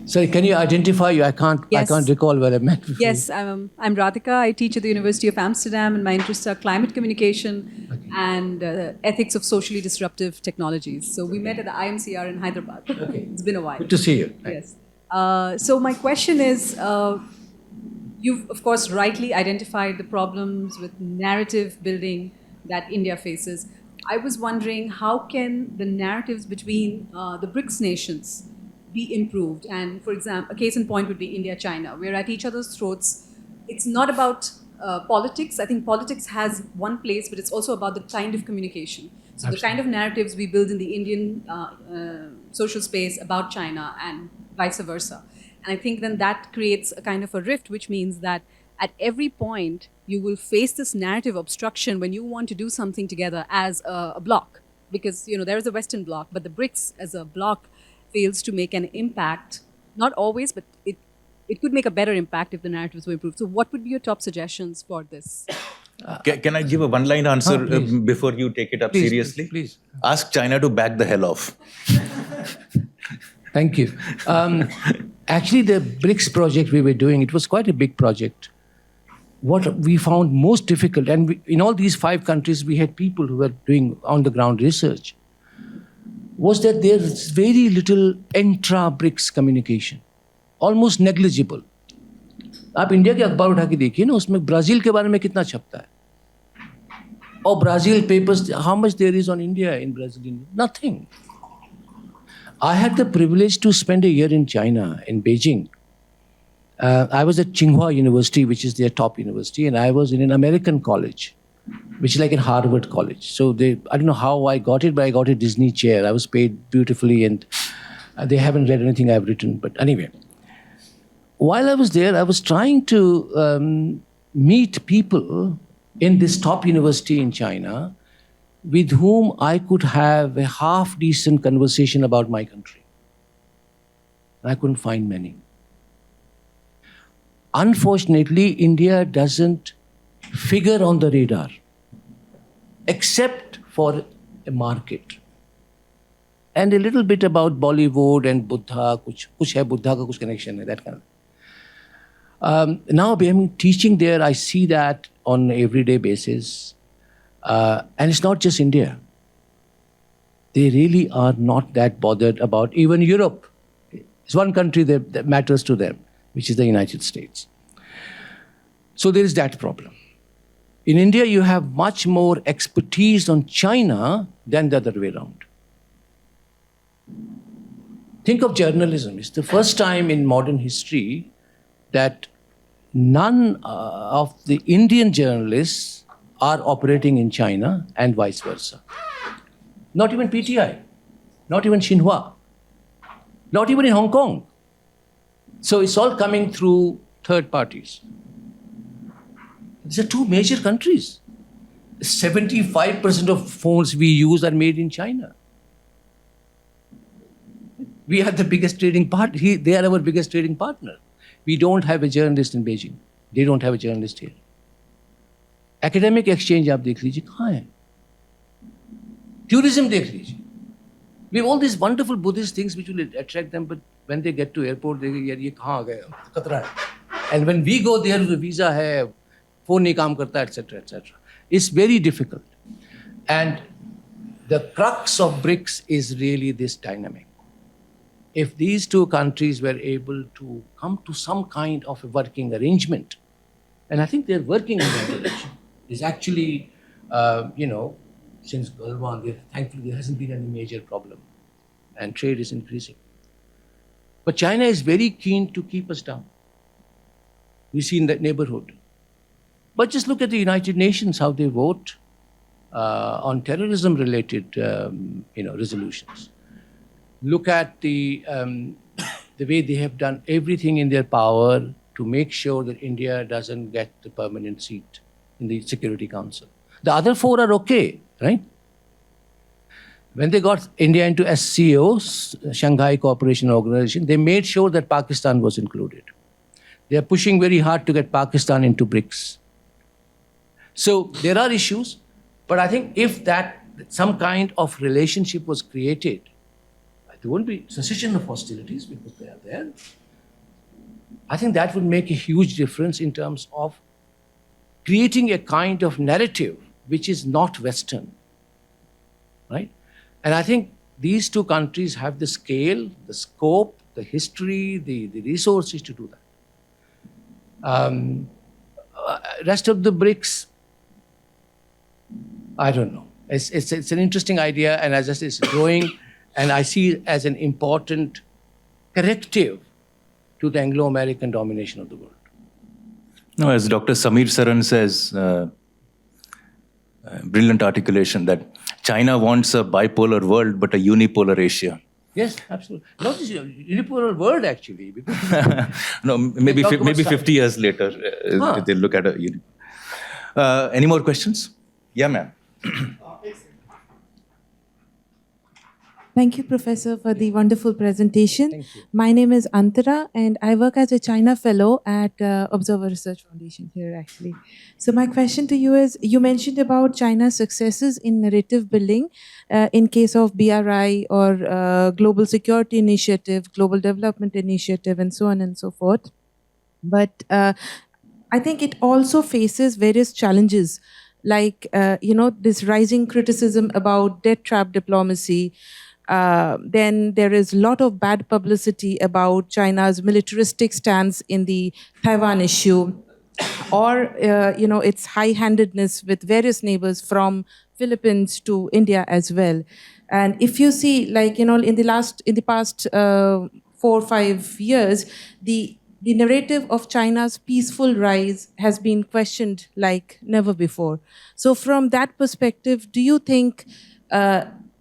Sorry, can you identify you? I can't Yes. recall where I met before. Yes, I'm Radhika. I teach at the University of Amsterdam, and my interests are climate communication and ethics of socially disruptive technologies. So we met at the IMCR in Hyderabad. Okay. It's been a while. Good to see you. Yes. So my question is, you've of course rightly identified the problems with narrative building that India faces. I was wondering, how can the narratives between the BRICS nations be improved? And for example, a case in point would be India-China. We're at each other's throats. It's not about politics. I think politics has one place, but it's also about the kind of communication. So the kind of narratives we build in the Indian social space about China and vice versa. And I think then that creates a kind of a rift, which means that at every point you will face this narrative obstruction when you want to do something together as a bloc. Because there is a Western bloc, but the BRICS as a bloc fails to make an impact. Not always, but it could make a better impact if the narratives were improved. So what would be your top suggestions for this? Can I give a one-line answer please. before you take it up Please, seriously? please. Ask China to back the hell off. Thank you. Actually, the BRICS project we were doing, it was quite a big project. What we found most difficult, and in all these 5 countries, we had people who were doing on-the-ground research, was that there's very little intra-BRICS communication, almost negligible. आप India के अखबार उठा के देखिए ना, उसमें Brazil के बारे में कितना छपता है, और Brazil papers, how much there is on India in Brazil? Nothing. I had the privilege to spend a year in China, in Beijing. I was at Tsinghua University, which is their top university, and I was in an American college, which is like in Harvard College. So I don't know how I got it, but I got a Disney chair. I was paid beautifully, and they haven't read anything I've written. But anyway, while I was there, I was trying to meet people in this top university in China with whom I could have a half-decent conversation about my country. I couldn't find many. Unfortunately, India doesn't figure on the radar, except for a market. And a little bit about Bollywood and Buddha, kuch hai Buddha ka kuch connection hai, that kind of. Now I'm teaching there, I see that on an everyday basis. And it's not just India. They really are not that bothered about even Europe. It's one country that matters to them, which is the United States. So there is that problem. In India, you have much more expertise on China than the other way around. Think of journalism. It's the first time in modern history that none of the Indian journalists are operating in China and vice versa. Not even PTI, not even Xinhua, not even in Hong Kong. So it's all coming through third parties. These are 2 major countries. 75% of phones we use are made in China. We are the biggest trading partner. They are our biggest trading partner. We don't have a journalist in Beijing. They don't have a journalist here. Academic exchange आप देख लीजिए कहाँ है? Tourism देख लीजिए. We have all these wonderful Buddhist things which will attract them, but when they get to airport, they say, यार ये कहाँ आ गए? खतरा है. And when we go there, the visa है, phone नहीं काम करता, etc., etc. It's very difficult. And the crux of BRICS is really this dynamic. If these 2 countries were able to come to some kind of a working arrangement, and I think they're working in that direction. There's actually, since Galwan, thankfully there hasn't been any major problem, and trade is increasing. But China is very keen to keep us down. We see in that neighborhood. But just look at the United Nations, how they vote on terrorism-related, resolutions. Look at the way they have done everything in their power to make sure that India doesn't get the permanent seat in the Security Council. The other 4 are okay, right? When they got India into SCO, Shanghai Cooperation Organization, they made sure that Pakistan was included. They are pushing very hard to get Pakistan into BRICS. So there are issues, but I think if some kind of relationship was created, There won't be cessation of hostilities because they are there. I think that would make a huge difference in terms of creating a kind of narrative which is not Western, right? And I think these two countries have the scale, the scope, the history, the resources to do that. Rest of the BRICS, I don't know. It's an interesting idea, and as I said, it's growing, and I see it as an important corrective to the Anglo-American domination of the world. No, as Dr. Samir Saran says, brilliant articulation that China wants a bipolar world but a unipolar Asia. Yes, absolutely. Not just a unipolar world, actually. Because No, maybe talk about 50 years later, they'll look at a any more questions? Yeah, ma'am. Thank you, Professor, for the wonderful presentation. Thank you. My name is Antara, and I work as a China Fellow at Observer Research Foundation here, actually. So my question to you is, you mentioned about China's successes in narrative building in case of BRI or Global Security Initiative, Global Development Initiative, and so on and so forth. But I think it also faces various challenges, like, this rising criticism about debt trap diplomacy. Then there is a lot of bad publicity about China's militaristic stance in the Taiwan issue, or its high-handedness with various neighbors from Philippines to India as well. And if you see, in the past 4 or 5 years, the narrative of China's peaceful rise has been questioned like never before. So from that perspective, do you think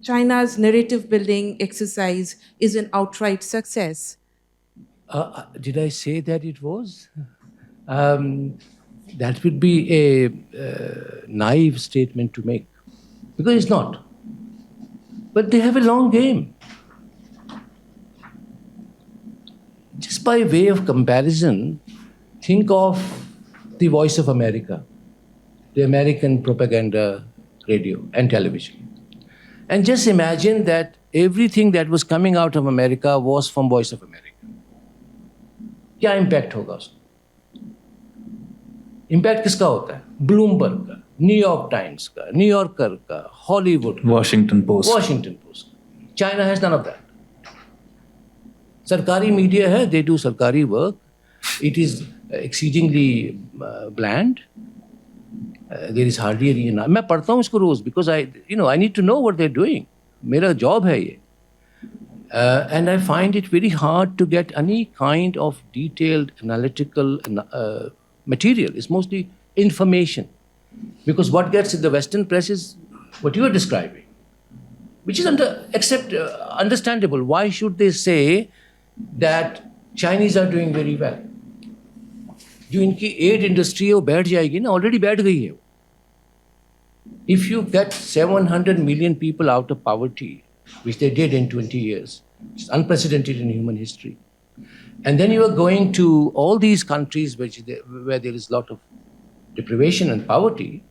China's narrative building exercise is an outright success? Did I say that it was? That would be a naive statement to make, because it's not. But they have a long game. Just by way of comparison, think of the Voice of America, the American propaganda radio and television. And just imagine that everything that was coming out of America was from Voice of America. क्या impact होगा उसका? Impact किसका होता है? Bloomberg का, New York Times का, New Yorker का, Hollywood का, Washington Post. Washington Post. China has none of that. Sarkari media hai, they do sarkari work. It is exceedingly bland. There is hardly any. मैं पढ़ता हूँ इसको रोज because I need to know what they're doing. मेरा job है ये. And I find it very hard to get any kind of detailed analytical material. It's mostly information, because what gets in the Western press is what you are describing, which is understandable. Why should they say that Chinese are doing very well? जो इनकी aid industry है वो बैठ जाएगी ना, already बैठ गई है. If you get 700 million people out of poverty, which they did in 20 years, it's unprecedented in human history, and then you are going to all these countries where there is a lot of deprivation and poverty,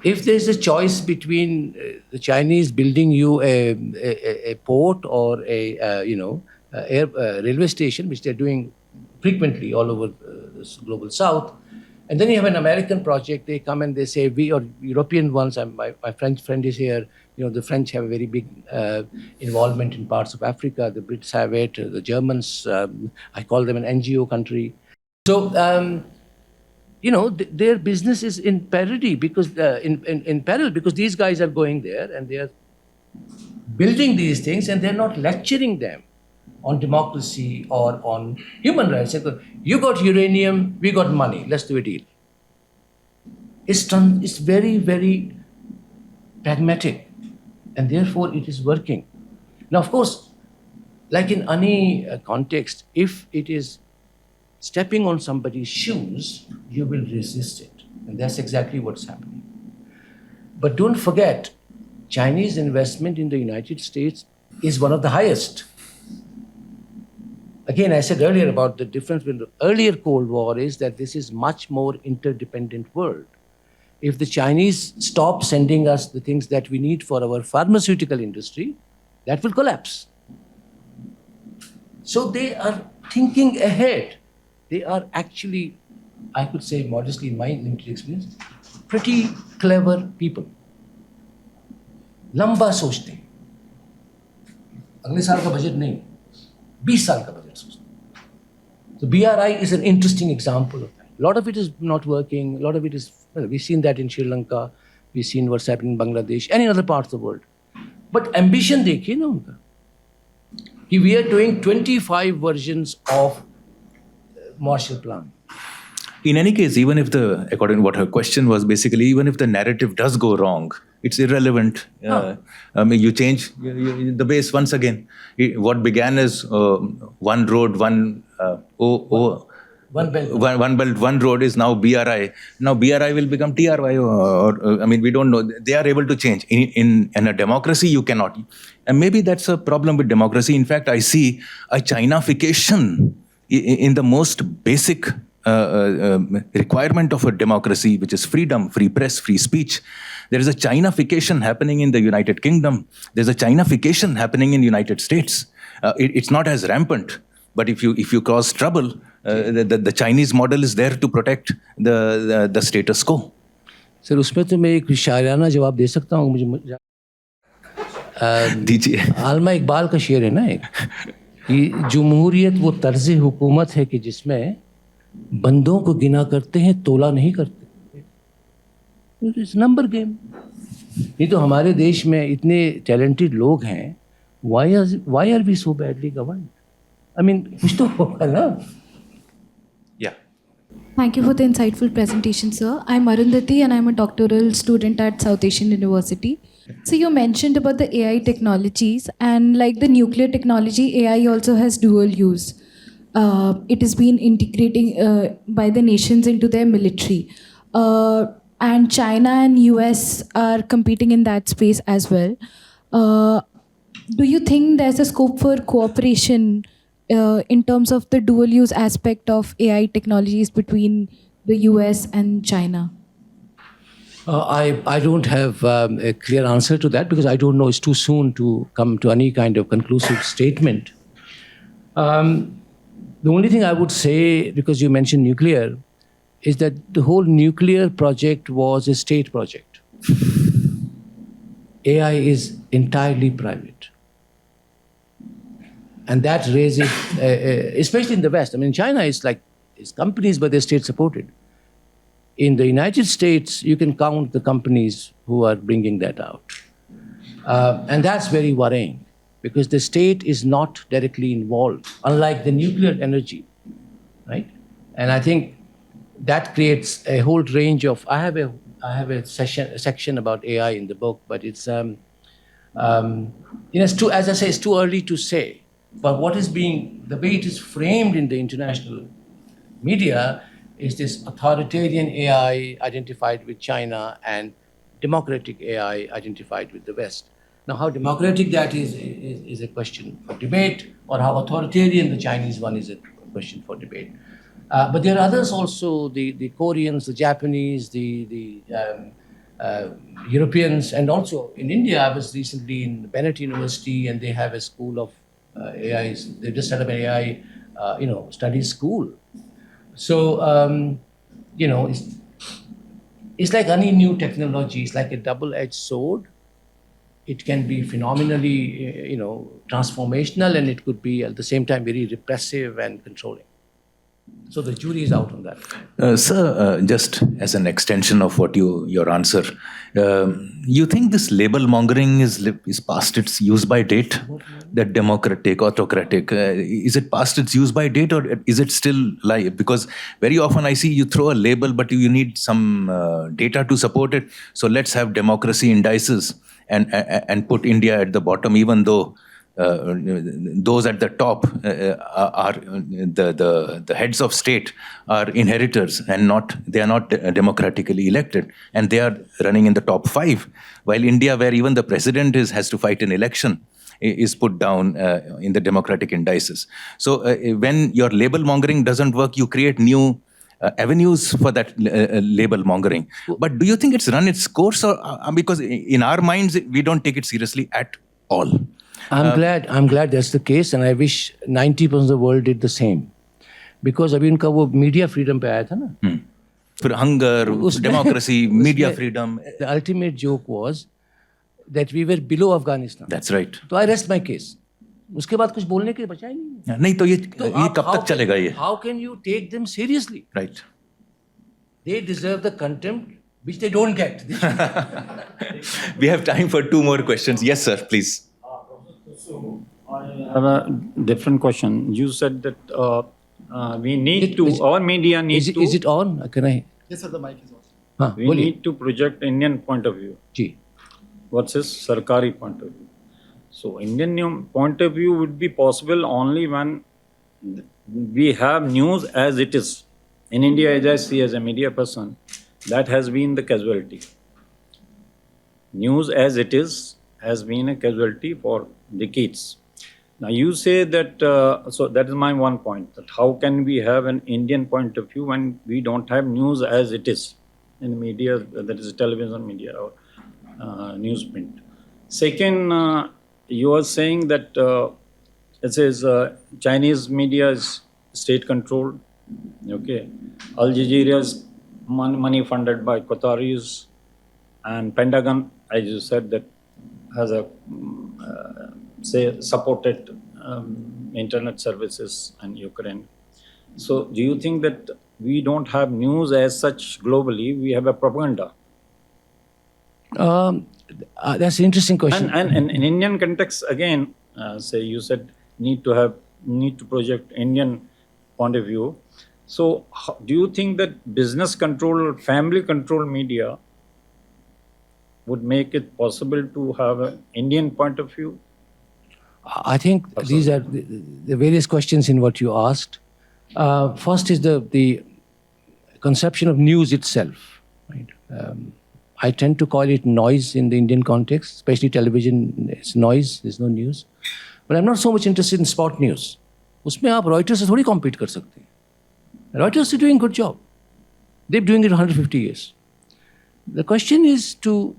if there's a choice between the Chinese building you a port or a railway station, which they're doing frequently all over the global south, and then you have an American project, they come and they say, we or European ones, my French friend is here, the French have a very big involvement in parts of Africa, the Brits have it, the Germans, I call them an NGO country. So, their business is in parity because in peril because these guys are going there and they are building these things and they're not lecturing them on democracy or on human rights. You got uranium, we got money, let's do a deal. It's very, very pragmatic, and therefore it is working. Now, of course, like in any context, if it is stepping on somebody's shoes, you will resist it. And that's exactly what's happening. But don't forget, Chinese investment in the United States is one of the highest. Again, I said earlier about the difference with the earlier Cold War is that this is much more interdependent world. If the Chinese stop sending us the things that we need for our pharmaceutical industry, That will collapse. So they are thinking ahead. They are actually, I could say modestly in my limited experience, pretty clever people. लंबा सोचते हैं. अगले साल का budget नहीं, 20 साल का budget सोचते हैं. So BRI is an interesting example of that. A lot of it is not working. A lot of it is, well, we've seen that in Sri Lanka. We've seen what's happening in Bangladesh and in other parts of the world. But ambition देखिए ना उनका. कि we are doing 25 versions of Marshall Plan. In any case, even if according to what her question was, basically, even if the narrative does go wrong, it's irrelevant. I mean, you change the base once again. What began as one road, one belt, one road is now BRI. Now BRI will become TRY, or I mean, we don't know. They are able to change. In a democracy, you cannot. And maybe that's a problem with democracy. In fact, I see a Chinafication in the most basic requirement of a democracy, which is freedom, free press, free speech. There is a Chinafication happening in the United Kingdom. There's a Chinafication happening in the United States. It's not as rampant, but if you cause trouble, the Chinese model is there to protect the status quo. Sir उसमें तो मैं एक शायराना जवाब दे सकता हूँ. मुझे दीजिए. आलमा इकबाल का शेर है ना एक, कि जमहूरियत वो तर्ज हुकूमत है कि जिसमें बंदों को गिना करते हैं, तोला नहीं करते. It's number game. नहीं तो हमारे देश में इतने टैलेंटेड लोग हैं, why are we so badly governed? I mean, कुछ तो होगा ना. Yeah. Thank you for the insightful presentation, sir. I'm Arundhati and I'm a doctoral student at South Asian University. So you mentioned about the AI technologies, and like the nuclear technology, AI also has dual use. It has been integrating by the nations into their military. And China and US are competing in that space as well. Do you think there's a scope for cooperation in terms of the dual use aspect of AI technologies between the US and China? I don't have a clear answer to that because I don't know. It's too soon to come to any kind of conclusive statement. The only thing I would say, because you mentioned nuclear, is that the whole nuclear project was a state project. AI is entirely private. And that raises, especially in the West. I mean, China is like, it's companies, but they're state supported. In the United States, you can count the companies who are bringing that out. And that's very worrying because the state is not directly involved, unlike the nuclear energy, right? And I think that creates a whole range of, I have a section about AI in the book, but it's, it's too, as I say, it's too early to say. But what is being, the way it is framed in the international media is this authoritarian AI identified with China and democratic AI identified with the West. Now, how democratic that is a question for debate, or how authoritarian the Chinese one is a question for debate. But there are others also, the Koreans, the Japanese, the Europeans, and also in India. I was recently in Bennett University, and they have a school of AI. They just set up an AI, studies school. So, it's like any new technology. It's like a double-edged sword. It can be phenomenally, transformational, and it could be at the same time very repressive and controlling. So the jury is out on that. Sir, just as an extension of what your answer, you think this label mongering is past its use by date? That democratic, autocratic, is it past its use by date, or is it still live? Because very often I see you throw a label, but you need some data to support it. So let's have democracy indices and put India at the bottom, even though those at the top are the heads of state are inheritors and they are not democratically elected, and they are running in the top 5, while India, where even the president has to fight an election, is put down in the democratic indices. So when your label mongering doesn't work, you create new avenues for that label mongering. But do you think it's run its course, or because in our minds we don't take it seriously at all? I'm glad that's the case, and I wish 90% of the world did the same. Because अभी उनका वो media freedom पे आया था ना. फिर hunger, democracy, media उसमें freedom. The ultimate joke was that we were below Afghanistan. That's right. तो I rest my case. उसके बाद कुछ बोलने के बचा ही नहीं. नहीं तो ये कब तक चलेगा ये? How can you take them seriously? Right. They deserve the contempt which they don't get. We have time for 2 more questions. Yes, sir, please. I have a different question. You said that we need our media needs to. Is it on? Can I? Yes, sir, the mic is on. हाँ, We बोलिए. need to project Indian point of view ji. versus Sarkari point of view. So Indian point of view would be possible only when we have news as it is. In India, as I see as a media person, that has been the casualty. News as it is has been a casualty for decades. Now you say that, so that is my one point, that how can we have an Indian point of view when we don't have news as it is in the media, that is television media or newsprint. Second, you are saying that it says Chinese media is state controlled, okay. Al Jazeera is money funded by Qataris, and Pentagon, as you said, that has a say supported internet services in Ukraine. So do you think that we don't have news as such globally, we have a propaganda? That's an interesting question. And in Indian context, again, say you said need to project Indian point of view. So do you think that business control or family control media would make it possible to have an Indian point of view? I think these are the various questions in what you asked. First is the conception of news itself. Right? I tend to call it noise in the Indian context, especially television. It's noise. There's no news. But I'm not so much interested in spot news. उसमें आप Reuters से थोड़ी compete कर सकते हैं. Reuters is doing a good job. They're doing it 150 years. The question is to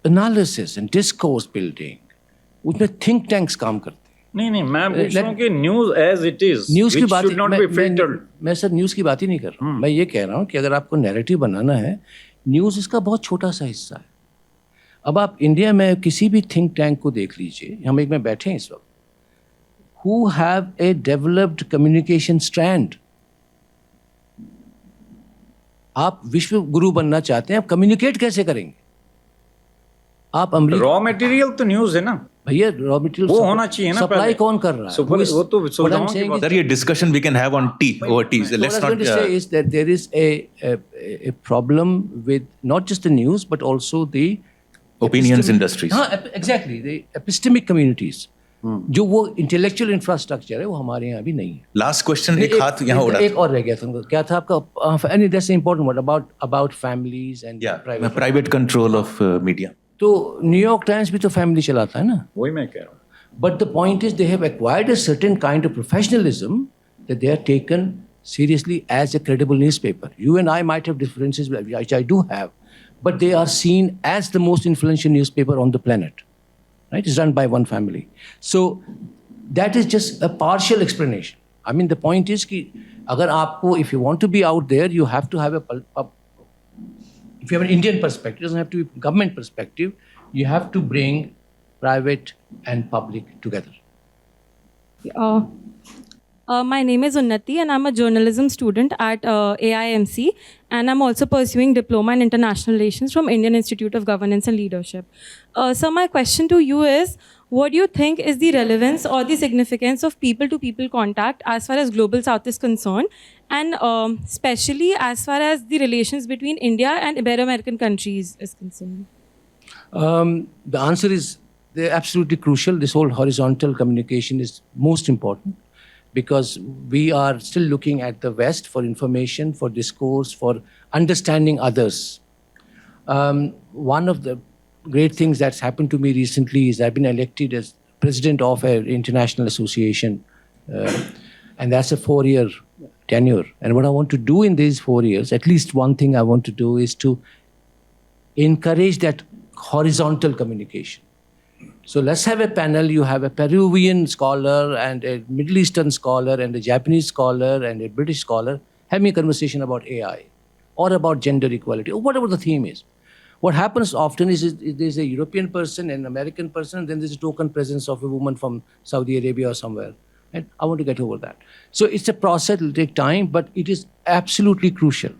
analysis and discourse building. उसमें think tanks काम करते हैं. नहीं मैं पूछ रहा हूँ कि news as it is, news की which बात should not be filtered. मैं सर न्यूज़ की बात ही नहीं कर रहा हूँ. मैं ये कह रहा हूँ कि अगर आपको नैरेटिव बनाना है, न्यूज़ इसका बहुत छोटा सा हिस्सा है. अब आप इंडिया में किसी भी थिंक टैंक को देख लीजिए, हम एक में बैठे हैं इस वक्त, who have a developed communication strand. आप विश्व गुरु बनना चाहते हैं, आप कम्युनिकेट कैसे करेंगे? आप रॉ मटेरियल तो न्यूज़ है ना भैया, रॉ मटेरियल वो होना चाहिए ना. सप्लाई कौन कर रहा है? वो तो सुविधाओं की बात. Sir, ये discussion we can have on tea, over tea. What Let's I was not. going to say is that there is a problem with not just the news but also the Opinions industries. हाँ, exactly, the epistemic communities. जो वो intellectual infrastructure है वो हमारे यहाँ भी नहीं है. Last question, एक हाथ यहाँ उड़ा. एक और रह गया था. क्या था आपका? And that's an important one about families and private control of media. तो न्यूयॉर्क टाइम्स भी तो फैमिली चलाता है ना. वही मैं कह रहा हूँ. But the point is they have acquired a certain kind of professionalism that they are taken seriously as a credible newspaper. You and I might have differences, which I do have, but they are seen as the most influential newspaper on the planet. Right? It's run by one family. So that is just a partial explanation. I mean, the point is कि अगर आपको, if you want to be out there, you have to have if you have an Indian perspective, it doesn't have to be government perspective, you have to bring private and public together. My name is Unnati and I'm a journalism student at AIMC, and I'm also pursuing Diploma in International Relations from Indian Institute of Governance and Leadership. So my question to you is, what do you think is the relevance or the significance of people-to-people contact as far as Global South is concerned, and especially as far as the relations between India and Ibero-American countries is concerned? The answer is they're absolutely crucial. This whole horizontal communication is most important, because we are still looking at the West for information, for discourse, for understanding others. One of the great things that's happened to me recently is I've been elected as president of an international association, and that's a 4-year tenure. And what I want to do in these 4 years, at least one thing I want to do is to encourage that horizontal communication. So let's have a panel. You have a Peruvian scholar and a Middle Eastern scholar and a Japanese scholar and a British scholar having a conversation about AI or about gender equality or whatever the theme is. What happens often is there's a European person, an American person, and then there's a token presence of a woman from Saudi Arabia or somewhere. And I want to get over that. So it's a process, it will take time, but it is absolutely crucial.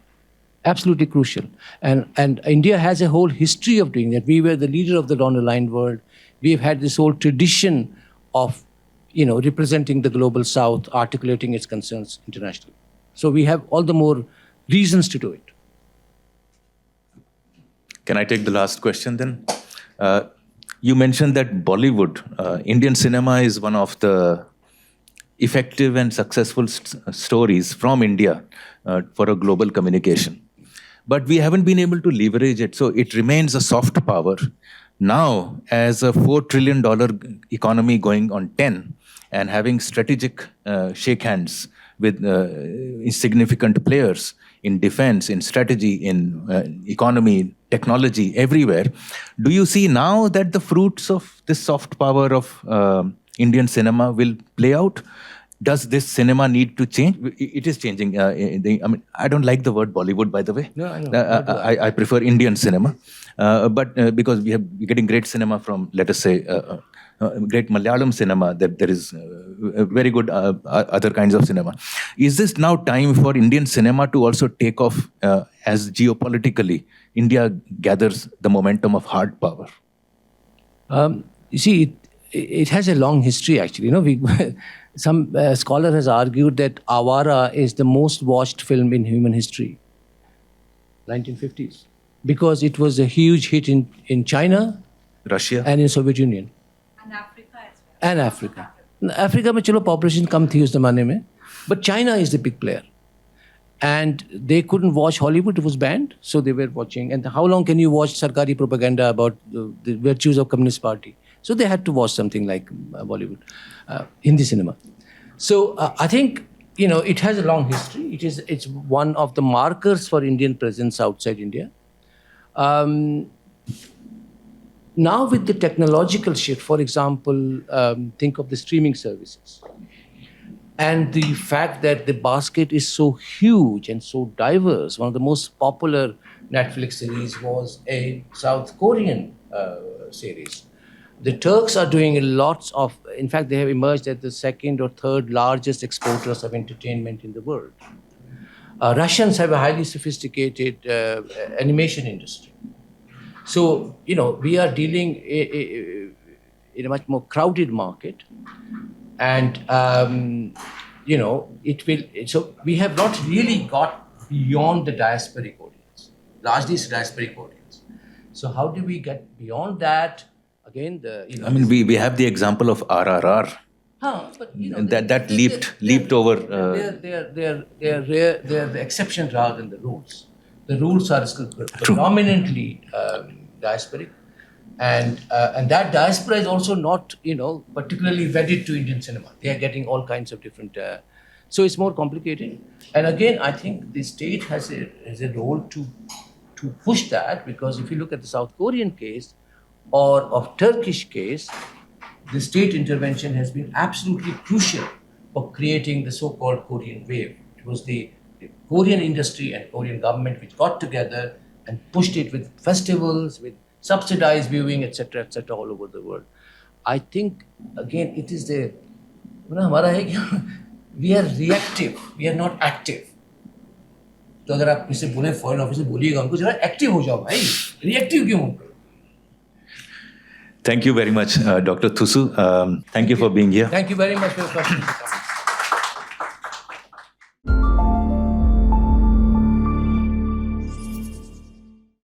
Absolutely crucial. And India has a whole history of doing that. We were the leader of the non-aligned world. We've had this whole tradition of, representing the global south, articulating its concerns internationally. So we have all the more reasons to do it. Can I take the last question then? You mentioned that Bollywood, Indian cinema is one of the effective and successful stories from India for a global communication. But we haven't been able to leverage it, so it remains a soft power. Now, as a $4 trillion economy going on 10 and having strategic shake hands with significant players in defense, in strategy, in economy, technology, everywhere, do you see now that the fruits of this soft power of Indian cinema will play out? Does this cinema need to change? It is changing. I don't like the word Bollywood, by the way. No, I know. I prefer Indian cinema. But because we're getting great cinema from, let us say, great Malayalam cinema, that there is very good other kinds of cinema. Is this now time for Indian cinema to also take off as geopolitically India gathers the momentum of hard power? You see, it has a long history, actually. Some scholar has argued that Awara is the most watched film in human history, 1950s, because it was a huge hit in China, Russia, and in Soviet Union. And Africa as well. And Africa. Africa में चलो population कम थी उस ज़माने में, but China is the big player. And they couldn't watch Hollywood, it was banned, so they were watching. And how long can you watch Sarkari propaganda about the virtues of Communist Party? So they had to watch something like Bollywood, Hindi cinema. So I think, it has a long history. It's one of the markers for Indian presence outside India. Now with the technological shift, for example, think of the streaming services. And the fact that the basket is so huge and so diverse. One of the most popular Netflix series was a South Korean series. The Turks are doing lots of, in fact, they have emerged as the second or third largest exporters of entertainment in the world. Russians have a highly sophisticated animation industry. So, we are dealing in a much more crowded market. And, so we have not really got beyond the diasporic audience. Largely it's diasporic audience. So how do we get beyond that? Again, we have the example of RRR. But that leaped over. They're the exception rather than the rules. The rules are still predominantly diasporic, and that diaspora is also not particularly wedded to Indian cinema. They are getting all kinds of different. So it's more complicated. And again, I think the state has a role to push that, because if you look at the South Korean case or of Turkish case, the state intervention has been absolutely crucial for creating the so-called Korean wave. It was the Korean industry and Korean government which got together and pushed it with festivals, with subsidized viewing, etc., all over the world. I think, again, it is we are reactive, we are not active. तो अगर आप किसी बोले foreign office में बोलिएगा उनको जरा active हो जाओ भाई, रिएक्टिव क्यों हो? Thank you very much, Dr. Thussu. Thank you for being here. Thank you very much for your question.